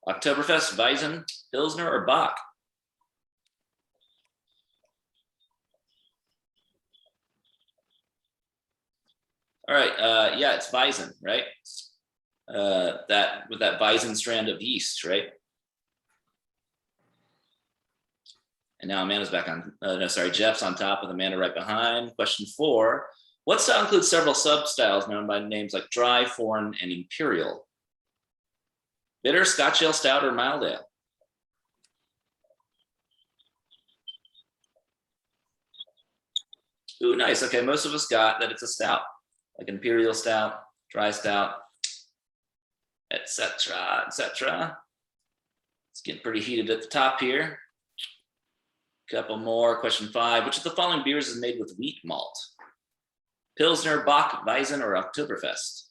Oktoberfest, Weizen, Pilsner, or Bock? All right, yeah, it's Weizen, right? That with that Weizen strand of yeast, right? And now Amanda's back on, Jeff's on top with Amanda right behind. Question 4, what style includes several sub-styles known by names like dry, foreign, and imperial? Bitter, Scotch ale, stout, or mild ale? Ooh, nice. Okay, most of us got that it's a stout, like imperial stout, dry stout, etc., etc. It's getting pretty heated at the top here. Couple more. Question 5. Which of the following beers is made with wheat malt? Pilsner, Bock, Weizen, or Oktoberfest?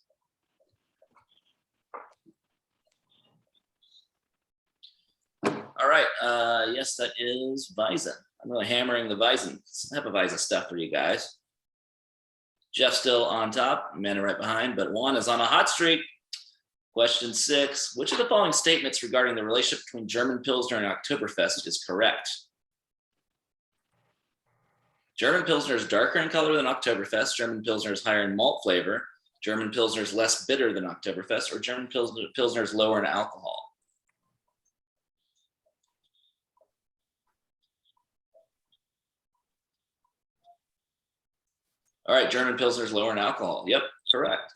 All right. Yes, that is Weizen. I'm really hammering the Weizen. Hefeweizen stuff for you guys. Jeff still on top, Amanda right behind, but Juan is on a hot streak. Question 6. Which of the following statements regarding the relationship between German Pilsner and Oktoberfest is correct? German Pilsner is darker in color than Oktoberfest. German Pilsner is higher in malt flavor. German Pilsner is less bitter than Oktoberfest, or German Pilsner is lower in alcohol. All right, German Pilsner is lower in alcohol. Yep, correct.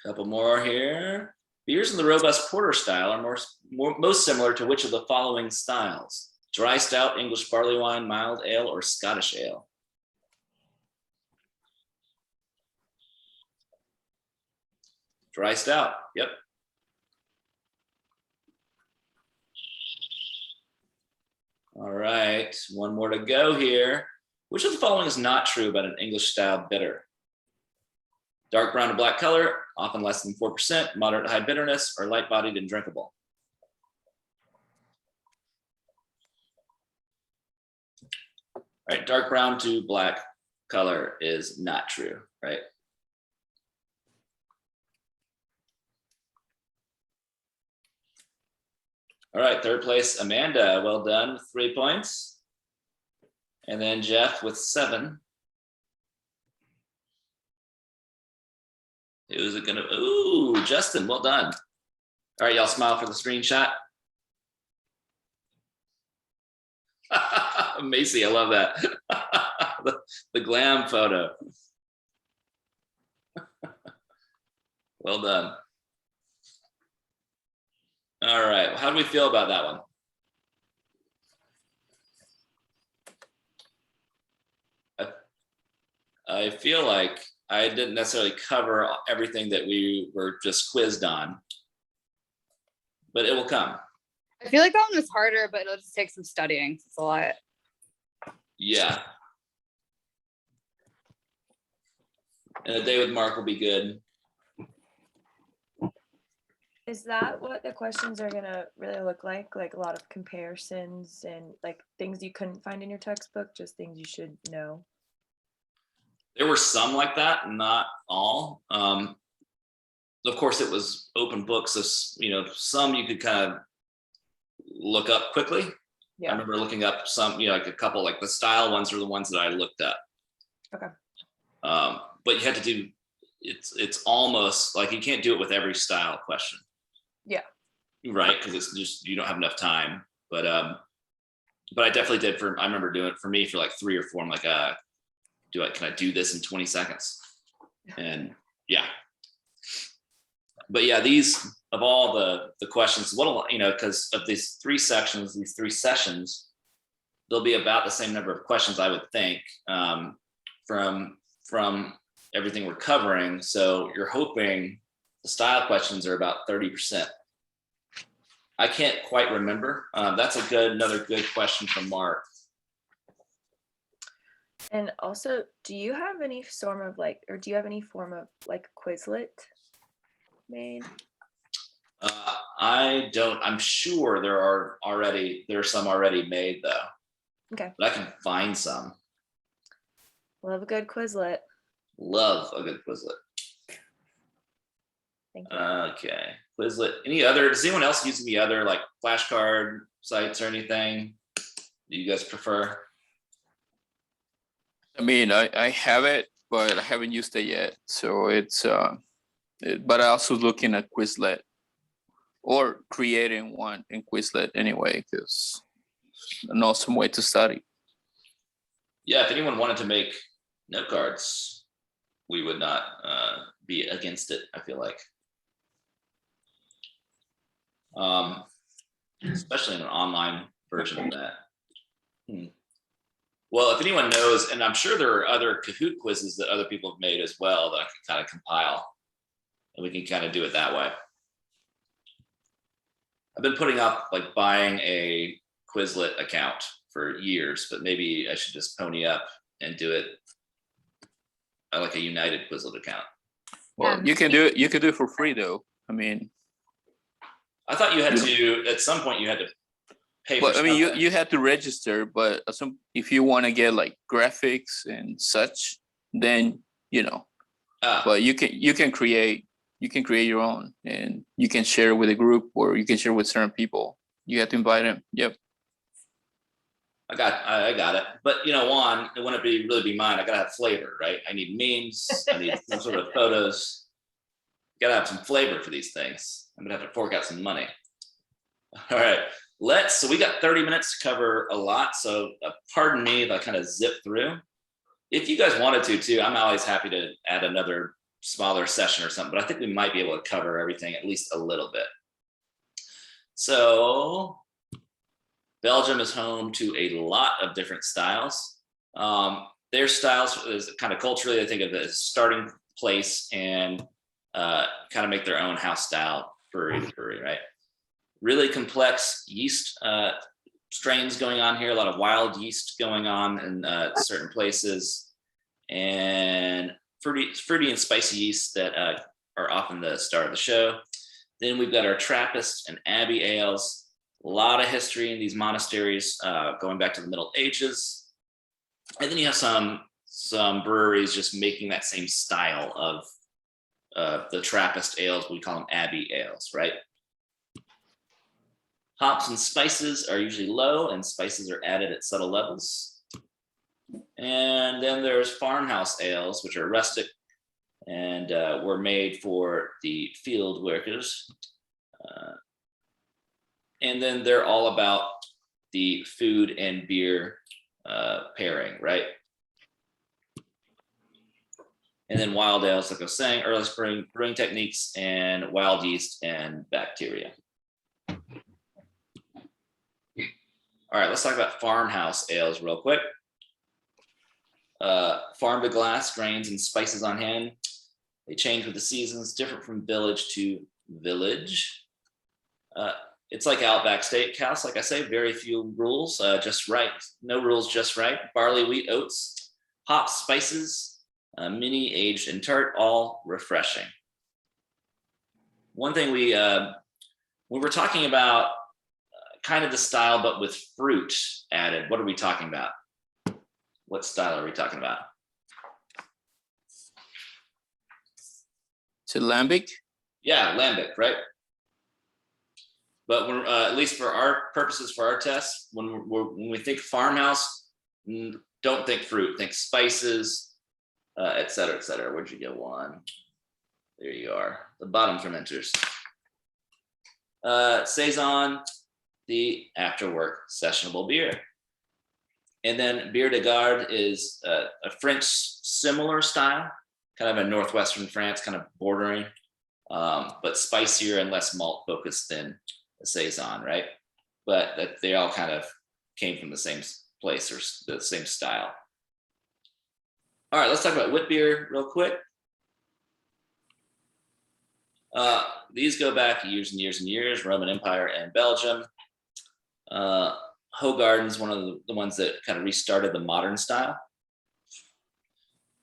Couple more here. Beers in the robust porter style are most similar to which of the following styles? Dry stout, English barley wine, mild ale, or Scottish ale? Dry stout, yep. All right, one more to go here. Which of the following is not true about an English style bitter? Dark brown to black color, often less than 4%, moderate to high bitterness, or light bodied and drinkable? All right, dark brown to black color is not true, right? All right, third place, Amanda, well done with 3 points. And then Jeff with 7. Who's it gonna, ooh, Justin, well done. All right, y'all smile for the screenshot. Macy, I love that. the glam photo. Well done. All right, how do we feel about that one? I feel like I didn't necessarily cover everything that we were just quizzed on, but it will come. I feel like that one was harder, but it'll just take some studying. It's a lot. Yeah. And a day with Mark will be good. Is that what the questions are gonna really look like? Like a lot of comparisons and like things you couldn't find in your textbook, just things you should know? There were some like that, not all. Of course, it was open book, so some you could kind of look up quickly, Yeah. remember looking up some, like a couple, like the style ones are the ones that I looked up. Okay. But you have to do, it's almost like you can't do it with every style question. Yeah. Right. Because it's just, you don't have enough time. But I definitely did I remember doing it for me for like 3 or 4. I'm like, can I do this in 20 seconds? And yeah. But yeah, these, of all the questions, because of these 3 sections, these 3 sessions, there'll be about the same number of questions, I would think, from everything we're covering. So you're hoping the style questions are about 30%. I can't quite remember. That's another good question from Mark. And also, do you have any form of like Quizlet made? I don't. I'm sure there are some already made though. Okay. But I can find some. Love a good Quizlet. Love a good Quizlet. Thank you. Okay, Quizlet. Does anyone else use any other like flashcard sites or anything that you guys prefer? I mean, I have it, but I haven't used it yet. So it's but I also looking at Quizlet or creating one in Quizlet anyway, because an awesome way to study. Yeah, if anyone wanted to make note cards, we would not be against it, I feel like. Especially in an online version of that. Well, if anyone knows, and I'm sure there are other Kahoot quizzes that other people have made as well that I can kind of compile, and we can kind of do it that way. I've been putting off like buying a Quizlet account for years, but maybe I should just pony up and do it. I like a United Quizlet account. Well, you can do it. You can do it for free though. I mean, I thought you had to, at some point you had to pay for but I mean, something. you had to register, but if you want to get like graphics and such, then but you can create your own, and you can share with a group, or you can share with certain people. You have to invite them. Yep. I got it. But Juan, it wouldn't really be mine. I gotta have flavor, right? I need memes. I need some sort of photos. Gotta have some flavor for these things. I'm gonna have to fork out some money. All right, so we got 30 minutes to cover a lot. So pardon me if I kind of zip through. If you guys wanted to too, I'm always happy to add another smaller session or something, but I think we might be able to cover everything at least a little bit. So Belgium is home to a lot of different styles. Their styles is kind of culturally, I think of it as starting place and kind of make their own house style brewery, right? Really complex yeast strains going on here, a lot of wild yeast going on in certain places, and fruity and spicy yeast that are often the star of the show. Then we've got our Trappist and Abbey ales. A lot of history in these monasteries going back to the Middle Ages. And then you have some breweries just making that same style of the Trappist ales. We call them Abbey ales, right? Hops and spices are usually low, and spices are added at subtle levels. And then there's farmhouse ales, which are rustic and were made for the field workers. And then they're all about the food and beer pairing, right? And then wild ales, like I was saying, early spring brewing techniques and wild yeast and bacteria. All right, let's talk about farmhouse ales real quick. Farm to glass, grains and spices on hand. They change with the seasons, different from village to village. It's like Outback Steakhouse, like I say, very few rules, just right. No rules, just right. Barley, wheat, oats, hops, spices, mini, aged, and tart, all refreshing. One thing when we're talking about kind of the style, but with fruit added, what are we talking about? What style are we talking about? Is it lambic? Yeah, lambic, right? but we're, at least for our purposes, for our tests, when we think farmhouse, don't think fruit, think spices, et cetera, et cetera. Where'd you get one? There you are, the bottom fermenters. Saison, the after work sessionable beer. And then Bière de Garde is a French similar style, kind of a northwestern France, kind of bordering, but spicier and less malt focused than a Saison, right? But that they all kind of came from the same place or the same style. All right, let's talk about wit beer real quick. These go back years and years and years, Roman Empire and Belgium. Hoegaarden's one of the ones that kind of restarted the modern style.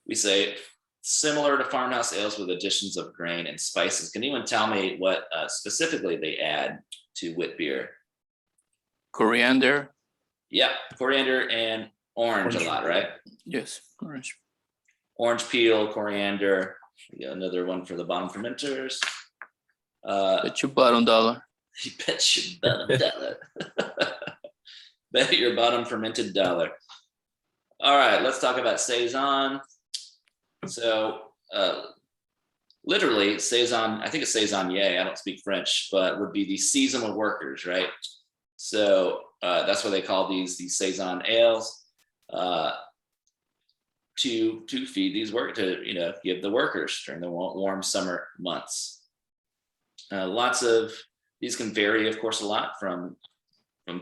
We say similar to farmhouse ales with additions of grain and spices. Can anyone tell me what specifically they add to wit beer? Coriander. Yeah, coriander and orange a lot, right? Yes, orange. Orange peel, coriander. We got another one for the bottom fermenters. Bet your bottom dollar. You bet your bottom dollar. Bet your bottom fermented dollar. All right, let's talk about Saison. So literally Saison, I think it's Saisonnier, I don't speak French, but would be the seasonal workers, right? So that's why they call these Saison ales, to feed these to give the workers during the warm summer months. Lots of these can vary, of course, a lot from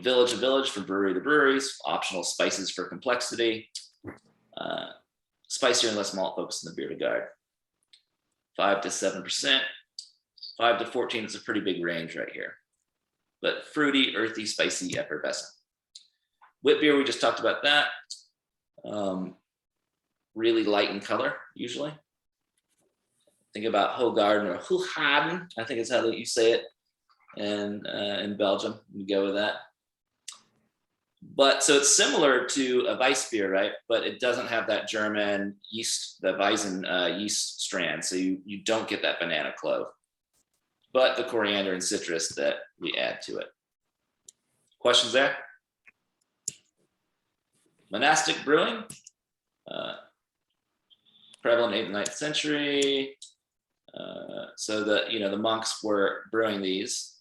village to village, from brewery to breweries. Optional spices for complexity. Spicier and less malt focused in the Bière de Garde. 5 to 7%, 5 to 14 is a pretty big range right here. But fruity, earthy, spicy, effervescent. Wit beer, we just talked about that. Really light in color, usually. Think about Hoegaarden or Hoegaarden, I think is how you say it in Belgium. We go with that. But so it's similar to a Weiss beer, right? But it doesn't have that German yeast, the Weizen yeast strand. So you don't get that banana clove, but the coriander and citrus that we add to it. Questions there? Monastic brewing, prevalent 8th and 9th century. So the monks were brewing these.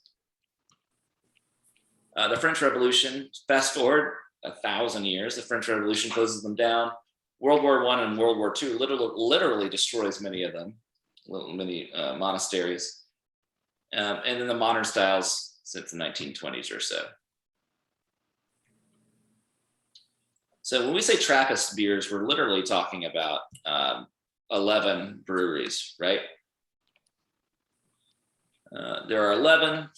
The French Revolution, fast forward 1,000 years, the French Revolution closes them down. World War I and World War II literally destroys many of them, many monasteries. And then the modern styles since the 1920s or so. So when we say Trappist beers, we're literally talking about 11 breweries, right? There are 11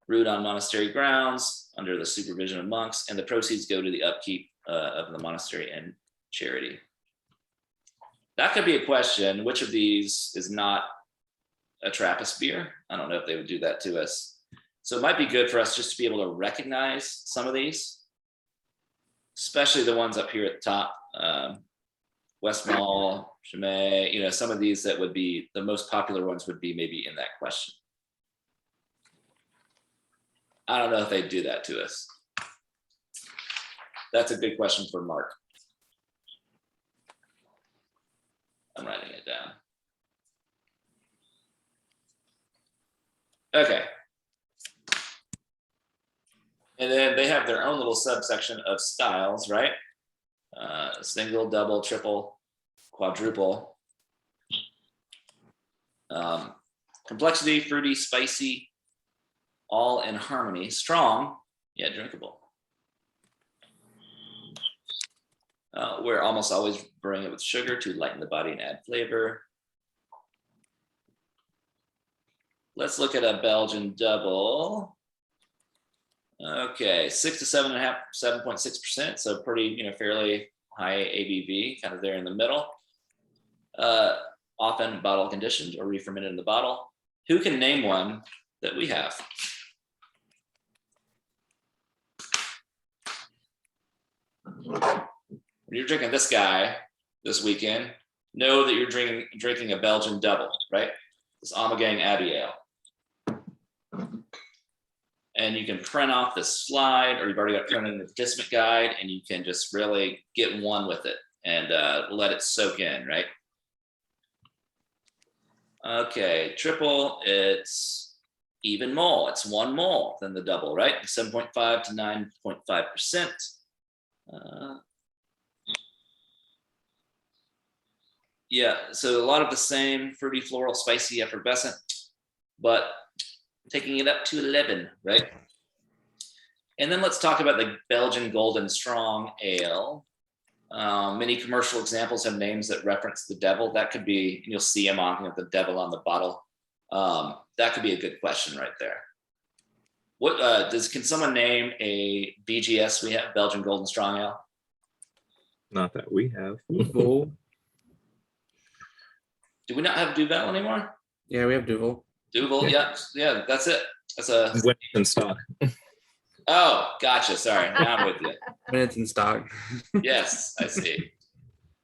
brewed on monastery grounds under the supervision of monks, and the proceeds go to the upkeep of the monastery and charity. That could be a question. Which of these is not a Trappist beer? I don't know if they would do that to us. So it might be good for us just to be able to recognize some of these, especially the ones up here at the top. Westmalle, Chimay, some of these that would be the most popular ones would be maybe in that question. I don't know if they'd do that to us. That's a good question for Mark. I'm writing it down. Okay. And then they have their own little subsection of styles, right? Single, double, triple, quadruple. Complexity, fruity, spicy, all in harmony, strong, yet drinkable. We're almost always brewing it with sugar to lighten the body and add flavor. Let's look at a Belgian double. Okay, 6 to 7.5, 7.6%. So pretty, fairly high ABV, kind of there in the middle. Often bottle conditioned or re-fermented in the bottle. Who can name one that we have? When you're drinking this guy this weekend, know that you're drinking a Belgian double, right? This Ommegang Abbey Ale. and you can print off the slide, or you've already got printed in the participant guide, and you can just really get one with it and let it soak in, right? Okay, triple, it's even mole. It's 1 mole than the double, right? 7.5 to 9.5%. Yeah, so a lot of the same, fruity, floral, spicy, effervescent, but taking it up to 11, right? And then let's talk about the Belgian Golden Strong Ale. Many commercial examples have names that reference the devil. That could be, you'll see them on the devil on the bottle. That could be a good question right there. What can someone name a BGS we have, Belgian Golden Strong Ale? Not that we have. Duvel. Do we not have Duvel anymore? Yeah, we have Duvel. Duvel, yeah, that's it. That's a. When it's in stock. Oh, gotcha. Sorry, now I'm with you. When it's in stock. Yes, I see.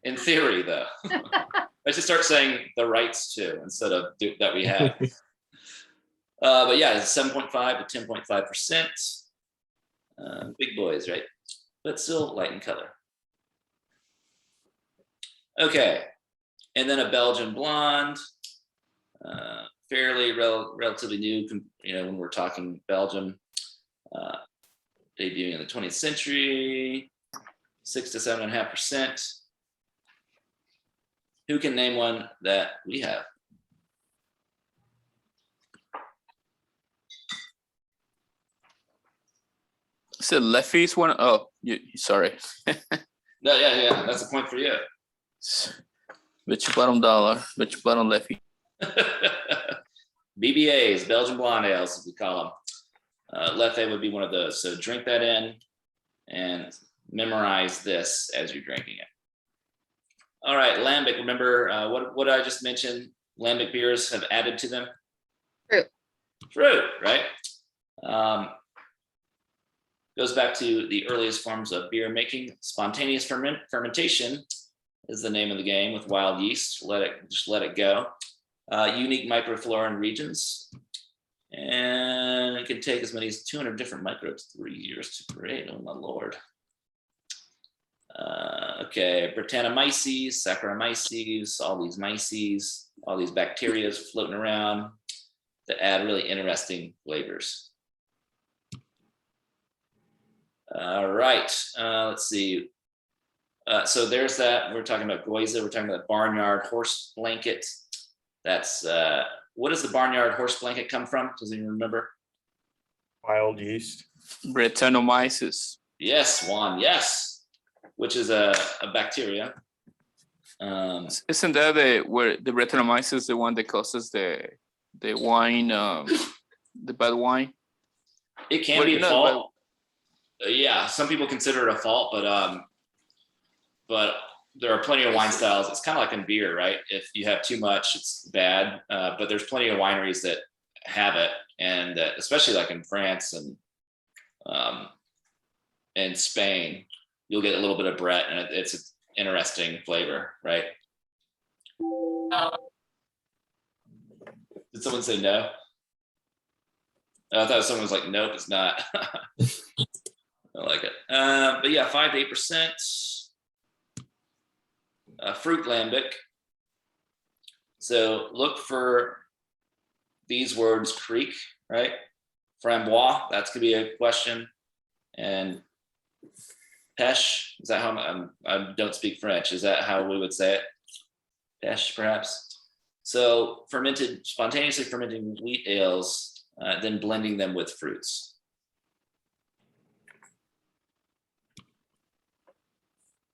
In theory, though, I should start saying the rights too instead of that we have. But yeah, it's 7.5 to 10.5%. Big boys, right? But still light in color. Okay, and then a Belgian blonde, fairly relatively new, when we're talking Belgium. Debuting in the 20th century, 6 to 7.5%. Who can name one that we have? So Leffy's one. Oh, sorry. No, yeah, that's a point for you. Bet your bottom dollar. Bet your bottom Leffy. BBAs, Belgian blonde ales, as we call them. Leffe would be one of those. So drink that in and memorize this as you're drinking it. All right, lambic. Remember what I just mentioned? Lambic beers have added to them. Fruit, right? Goes back to the earliest forms of beer making. Spontaneous fermentation is the name of the game with wild yeast. Just let it go. Unique microflora and regions. And it can take as many as 200 different microbes 3 years to create. Oh my lord. Okay, Brettanomyces, Saccharomyces, all these myces, all these bacteria floating around that add really interesting flavors. All right, let's see. So there's that. We're talking about Goiza. We're talking about barnyard horse blanket. That's what does the barnyard horse blanket come from? Does anyone remember? Wild yeast. Brettanomyces. Yes, Juan. Yes, which is a bacteria. Isn't that where the Brettanomyces is the one that causes the wine, the bad wine? It can be a fault. Yeah, some people consider it a fault, but there are plenty of wine styles. It's kind of like in beer, right? If you have too much, it's bad. But there's plenty of wineries that have it, and especially like in France and Spain, you'll get a little bit of Brett, and it's an interesting flavor, right? Did someone say no? I thought someone was like, nope, it's not. I like it. But yeah, 5 to 8%. Fruit lambic. So look for these words: creek, right? Frambois, that's gonna be a question. And pêche, is that how I don't speak French? Is that how we would say it? Pêche, perhaps. So spontaneously fermenting wheat ales, then blending them with fruits.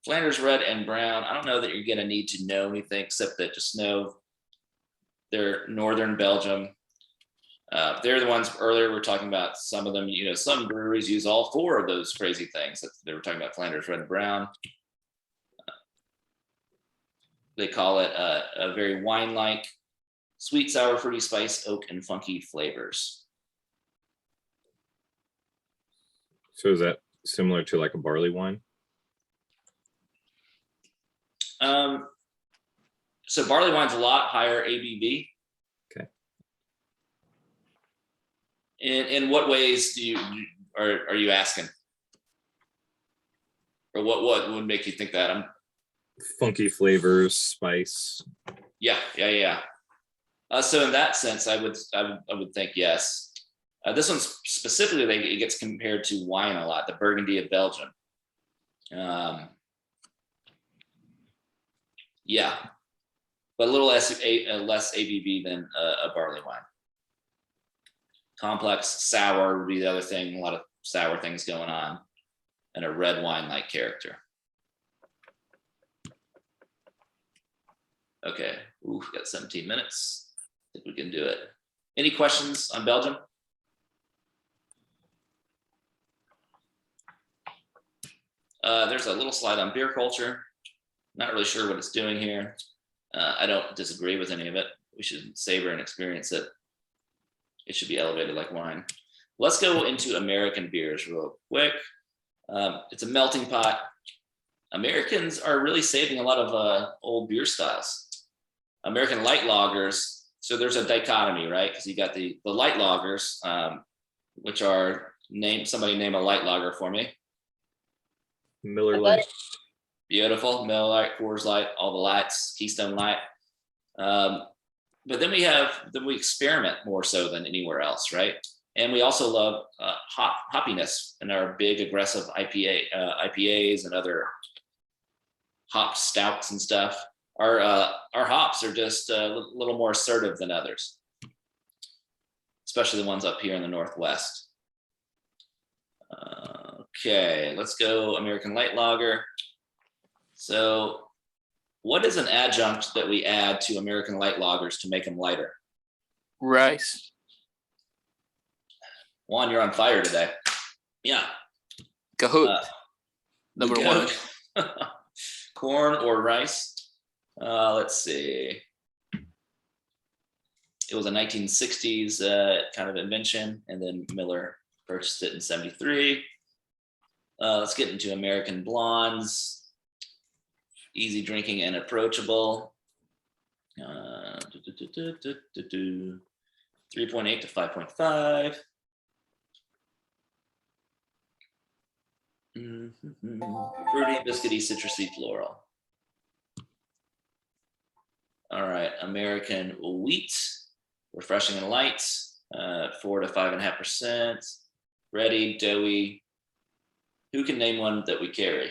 Flanders red and brown. I don't know that you're going to need to know anything except that just know they're northern Belgium. They're the ones earlier we're talking about. Some of them, some breweries use all 4 of those crazy things. They were talking about Flanders red and brown. They call it a very wine-like, sweet, sour, fruity, spice, oak, and funky flavors. So is that similar to like a barley wine? So barley wine's a lot higher ABV. Okay. In what ways are you asking? Or what would make you think that? Funky flavors, spice. Yeah. So in that sense, I would think yes. This one specifically, it gets compared to wine a lot. The Burgundy of Belgium. Yeah, but a little less ABV than a barley wine. Complex, sour would be the other thing. A lot of sour things going on, and a red wine-like character. Okay, ooh, got 17 minutes. I think we can do it. Any questions on Belgium? There's a little slide on beer culture. Not really sure what it's doing here. I don't disagree with any of it. We should savor and experience it. It should be elevated like wine. Let's go into American beers real quick. It's a melting pot. Americans are really saving a lot of old beer styles. American light lagers. So there's a dichotomy, right? Because you got the light lagers, which are somebody name a light lager for me. Miller Lite. Beautiful. Miller Lite, Coors Light, all the lights, Keystone Light. But then we experiment more so than anywhere else, right? And we also love hoppiness in our big aggressive IPAs and other hop stouts and stuff. Our hops are just a little more assertive than others, especially the ones up here in the Northwest. Okay, let's go American Light Lager. So what is an adjunct that we add to American Light Lagers to make them lighter? Rice. Juan, you're on fire today. Yeah. Kahoot. Number one. Corn or rice? Let's see. It was a 1960s kind of invention, and then Miller purchased it in 73. Let's get into American Blondes. Easy drinking and approachable. 3.8 to 5.5. Fruity, biscuity, citrusy, floral. All right, American Wheat, refreshing and light, 4 to 5.5%. Ready, doughy. Who can name one that we carry?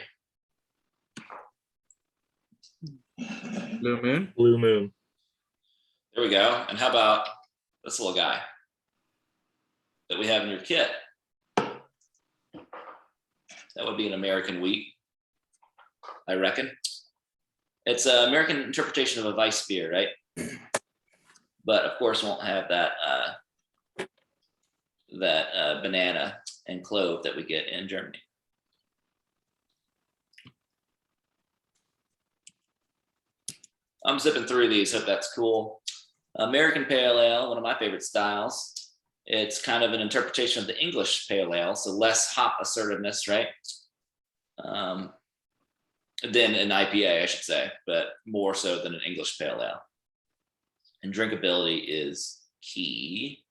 Blue Moon. Blue Moon. There we go. And how about this little guy that we have in your kit? That would be an American Wheat, I reckon. It's an American interpretation of a Weiss beer, right? But of course, won't have that banana and clove that we get in Germany. I'm zipping through these. Hope that's cool. American Pale Ale, one of my favorite styles. It's kind of an interpretation of the English Pale Ale, so less hop assertiveness, right? Than an IPA, I should say, but more so than an English Pale Ale. And drinkability is key.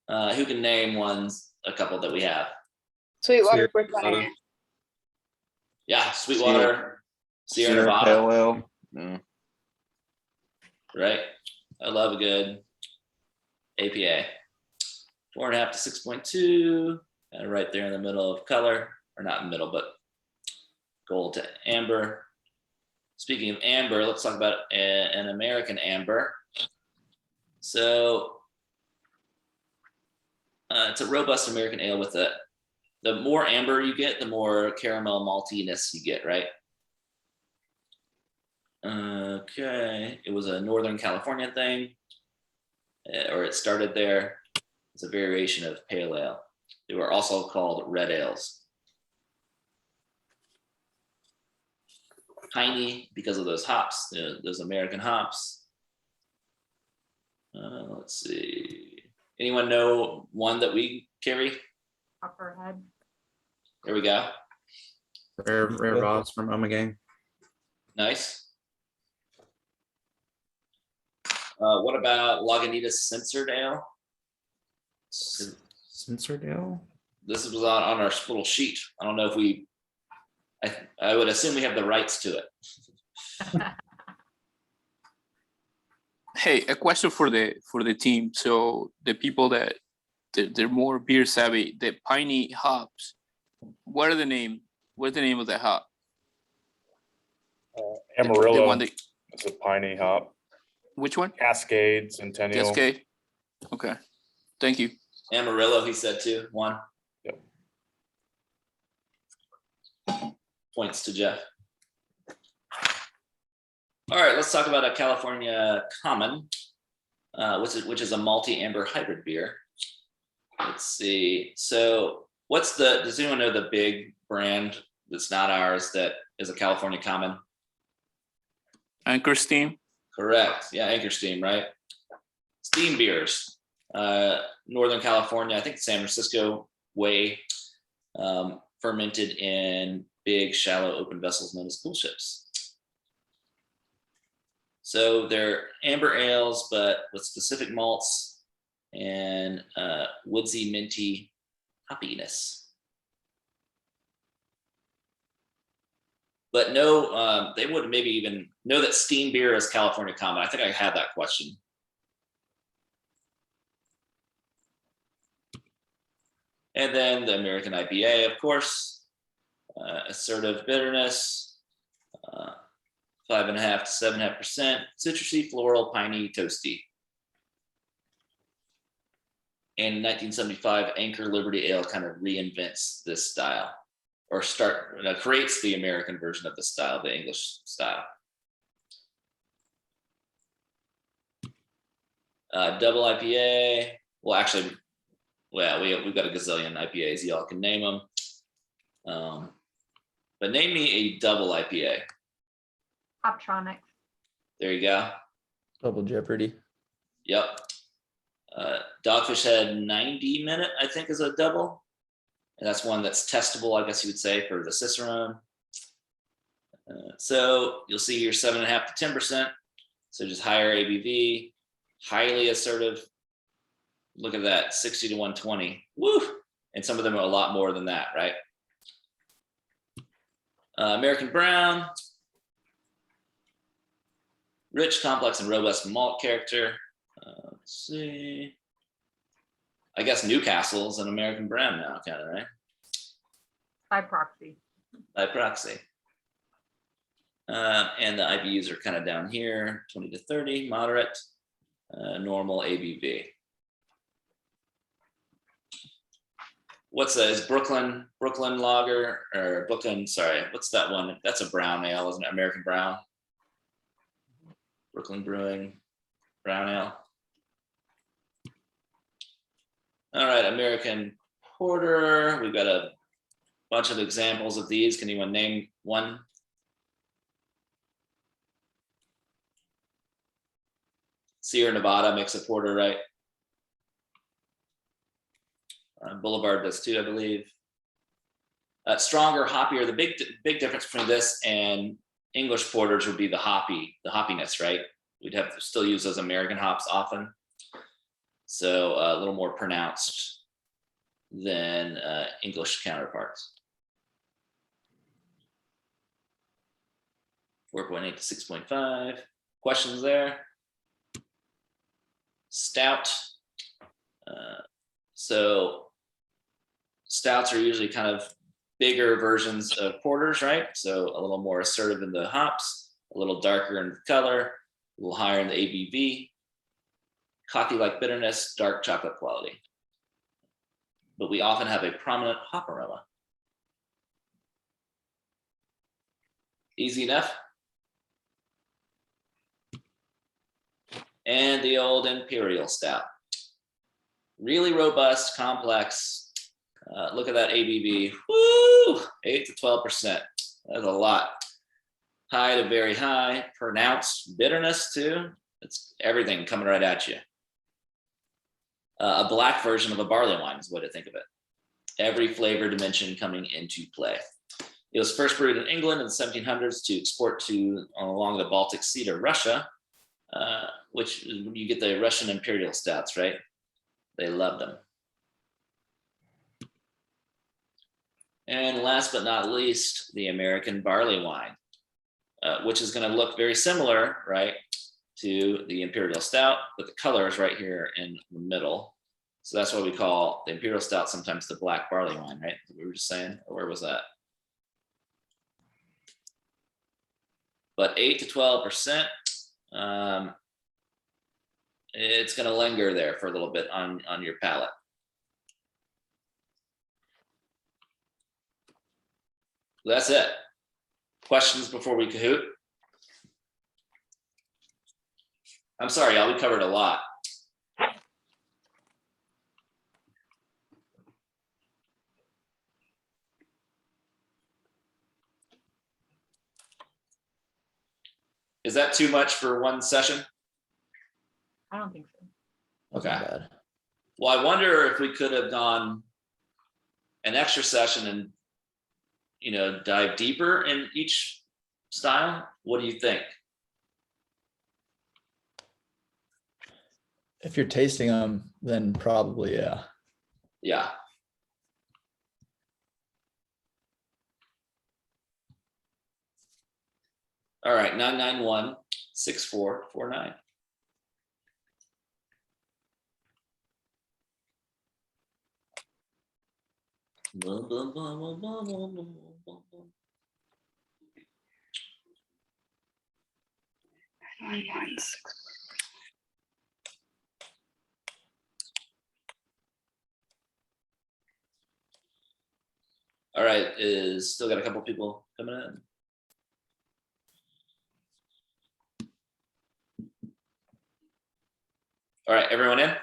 Who can name a couple that we have? Sweetwater Sierra Brookline. Yeah, Sweetwater, Sierra Nevada. Pale Ale. Yeah. Right? I love a good APA. 4.5 to 6.2, and right there in the middle of color, or not in the middle, but gold to amber. Speaking of amber, let's talk about an American amber. So it's a robust American ale with the more amber you get, the more caramel maltiness you get, right? Okay, it was a Northern California thing, or it started there. It's a variation of pale ale. They were also called red ales. Piney because of those hops, those American hops. Let's see. Anyone know one that we carry? Copperhead. There we go. Rare Boss from Omegang. Nice. What about Lagunitas Censored Ale? Sensordale? This was on our little sheet. I don't know if we, I would assume we have the rights to it. Hey, a question for the team. So the people that they're more beer savvy, the piney hops. What's the name of the hop? The one Amarillo that, is a piney hop. which one? Cascade, Centennial. Cascade. Okay. Thank you. Amarillo, he said too. One. Yep. Points to Jeff. All right, let's talk about a California Common, which is a malty amber hybrid beer. Let's see. So, does anyone know the big brand that's not ours that is a California Common? Anchor Steam. Correct. Yeah, Anchor Steam, right? Steam beers. Northern California, I think San Francisco way, fermented in big, shallow, open vessels known as cool ships. So they're amber ales, but with specific malts and woodsy, minty hoppiness. But no, they would maybe even know that steam beer is California Common. I think I had that question. And then the American IPA, of course, assertive bitterness, 5.5 to 7.5%, citrusy, floral, piney, toasty. And in 1975, Anchor Liberty Ale kind of reinvents this style, or creates the American version of the style, the English style. Double IPA. Well, actually, we've got a gazillion IPAs. Y'all can name them. But name me a double IPA. Optronics. There you go. Double Jeopardy. Yep. Dogfish Head 90 minute, I think, is a double. And that's one that's testable, I guess you would say, for the Cicerone. So you'll see here 7.5 to 10%. So just higher ABV, highly assertive. Look at that, 60 to 120. Woo! And some of them are a lot more than that, right? American Brown. Rich, complex, and robust malt character. Let's see. I guess Newcastle's an American Brown now, kind of, right? By proxy. By proxy. And the IBUs are kind of down here, 20 to 30, moderate, normal ABV. Is Brooklyn Lager, or Brooklyn, sorry, what's that one? That's a brown ale, isn't it? American Brown. Brooklyn Brewing, brown ale. All right, American Porter. We've got a bunch of examples of these. Can anyone name one? Sierra Nevada makes a porter, right? Boulevard does too, I believe. Stronger, hoppier. The big difference between this and English porters would be the hoppiness, right? We'd have to still use those American hops often. So a little more pronounced than English counterparts. 4.8 to 6.5. Questions there? Stout. So stouts are usually kind of bigger versions of porters, right? So a little more assertive in the hops, a little darker in the color, a little higher in the ABV, coffee-like bitterness, dark chocolate quality. But we often have a prominent hop aroma. Easy enough. And the old Imperial Stout. Really robust, complex. Look at that ABV. Woo! 8 to 12%. That's a lot. High to very high. Pronounced bitterness too. It's everything coming right at you. A black version of a barley wine is the way to think of it. Every flavor dimension coming into play. It was first brewed in England in the 1700s to export to along the Baltic Sea to Russia, which you get the Russian Imperial Stouts, right? They love them. And last but not least, the American barley wine, which is going to look very similar, right, to the Imperial Stout, but the color is right here in the middle. So that's why we call the Imperial Stout sometimes the black barley wine, right? We were just saying, or where was that? But 8 to 12%, it's going to linger there for a little bit on your palate. That's it. Questions before we Kahoot? I'm sorry, y'all, we covered a lot. Is that too much for one session? I don't think so. Wasn't Okay. bad. Well, I wonder if we could have gone an extra session and, you know, dive deeper in each style. What do you think? If you're tasting them, then probably, yeah. Yeah. All right, 991-6449. Bum, bum, bum, bum, bum, bum, bum, bum, bum. All right, is still got a couple people coming in. All right, everyone in?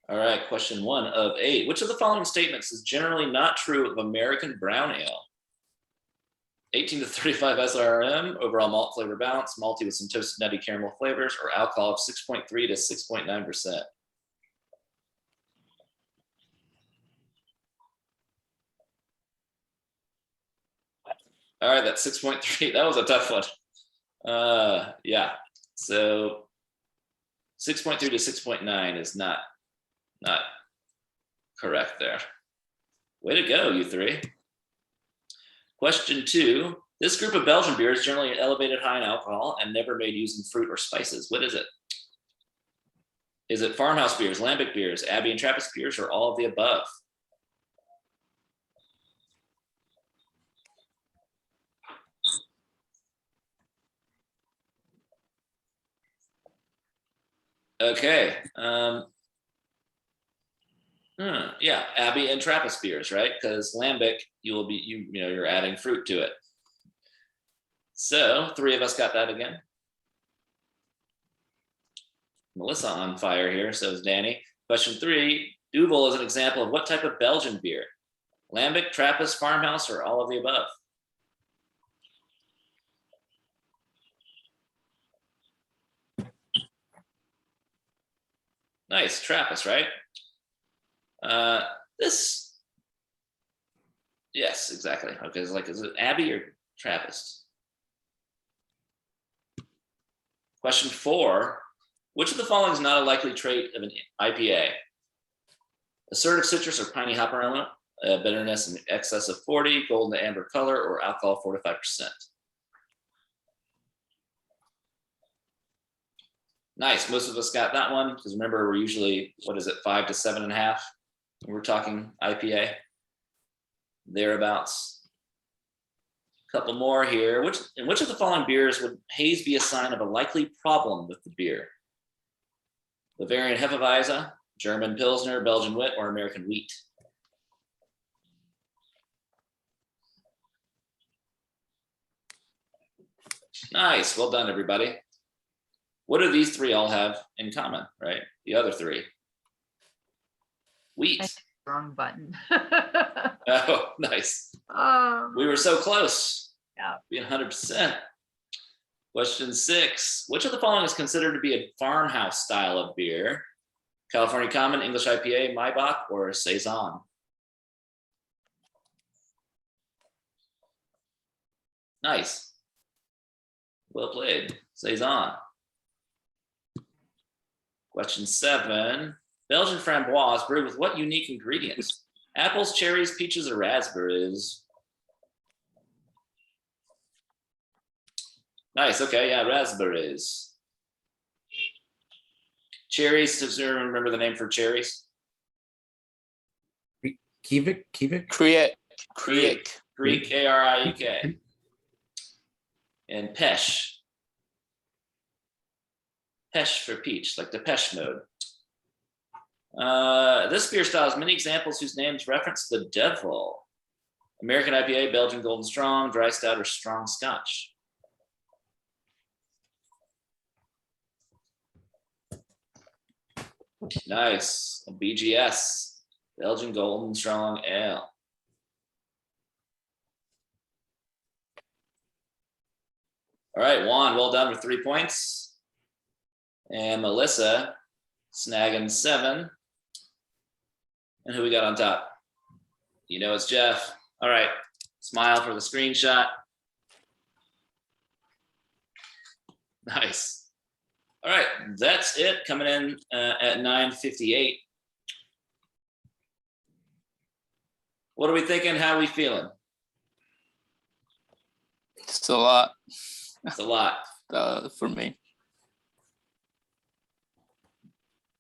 All right, question 1 of 8. Which of the following statements is generally not true of American brown ale? 18 to 35 SRM, overall malt flavor balance, malty with some toasted nutty caramel flavors, or alcohol of 6.3 to 6.9%. All right, that's 6.3. That was a tough one. Yeah, so 6.3 to 6.9 is not correct there. Way to go, you three. Question 2. This group of Belgian beer is generally elevated high in alcohol and never made using fruit or spices. What is it? Is it farmhouse beers, lambic beers, Abbey and Trappist beers, or all of the above? Okay. Yeah, Abbey and Trappist beers, right? Because lambic, you're adding fruit to it. So 3 of us got that again. Melissa on fire here, so is Danny. Question 3, Duvel is an example of what type of Belgian beer? Lambic, Trappist, farmhouse, or all of the above? Nice, Trappist, right? Yes, exactly. Okay, is it Abbey or Trappist? Question 4, which of the following is not a likely trait of an IPA? Assertive citrus or piney hop aroma, bitterness in excess of 40, golden to amber color, or alcohol 4 to 5%. Nice, most of us got that one, because remember, we're usually, 5 to 7.5? We're talking IPA, thereabouts. A couple more here. In which of the following beers would haze be a sign of a likely problem with the beer? Bavarian Hefeweizen, German Pilsner, Belgian Wit, or American Wheat? Nice, well done, everybody. What do these 3 all have in common, right? The other 3. Wheat. Wrong button. Oh, nice. We were so close. Yeah. Being 100%. Question 6. Which of the following is considered to be a farmhouse style of beer? California Common, English IPA, Maibach, or Saison? Nice. Well played. Saison. Question 7. Belgian framboise brewed with what unique ingredients? Apples, cherries, peaches, or raspberries? Nice. Okay. Yeah, raspberries. Cherries. Does anyone remember the name for cherries? Kivik. Kriek. Greek, K-R-I-E-K. And pesh. Pesh for peach, like Depeche Mode. This beer style has many examples whose names reference the devil. American IPA, Belgian Golden Strong, Dry Stout, or Strong Scotch. Nice. A BGS, Belgian Golden Strong Ale. All right, Juan, well done with 3 points. And Melissa snagging 7. And who we got on top? You know it's Jeff. All right, smile for the screenshot. Nice. All right, that's it. Coming in at 9:58. What are we thinking? How are we feeling? It's a lot It's a lot. for me.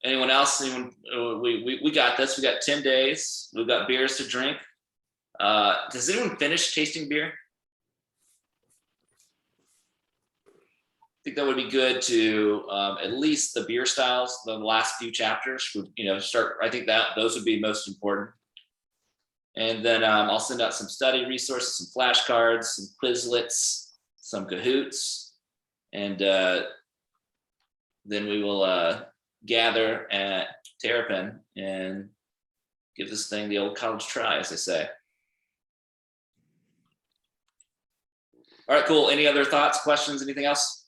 Anyone else? Anyone? We got this. We got 10 days. We've got beers to drink. Does anyone finish tasting beer? I think that would be good to at least the beer styles, the last few chapters would, start. I think that those would be most important. And then I'll send out some study resources, some flashcards, some Quizlets, some Kahoots, and then we will gather at Terrapin and give this thing the old college try, as they say. All right, cool. Any other thoughts, questions, anything else?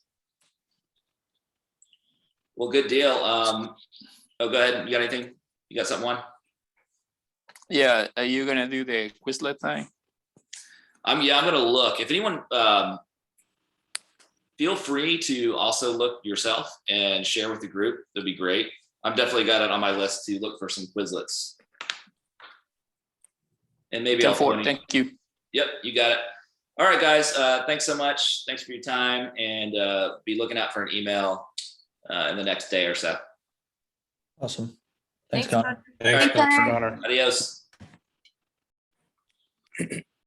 Well, good deal. Oh, go ahead. You got anything? You got something, Juan? Yeah, are you gonna do the Quizlet thing? I'm gonna look. If anyone, feel free to also look yourself and share with the group. That'd be great. I've definitely got it on my list to look for some Quizlets. And maybe I'll. Thank you. Yep, you got it. All right, guys. Thanks so much. Thanks for your time, and be looking out for an email in the next day or so. Awesome. Thanks, Thanks, Connor. Thanks, All right. Connor. Adios.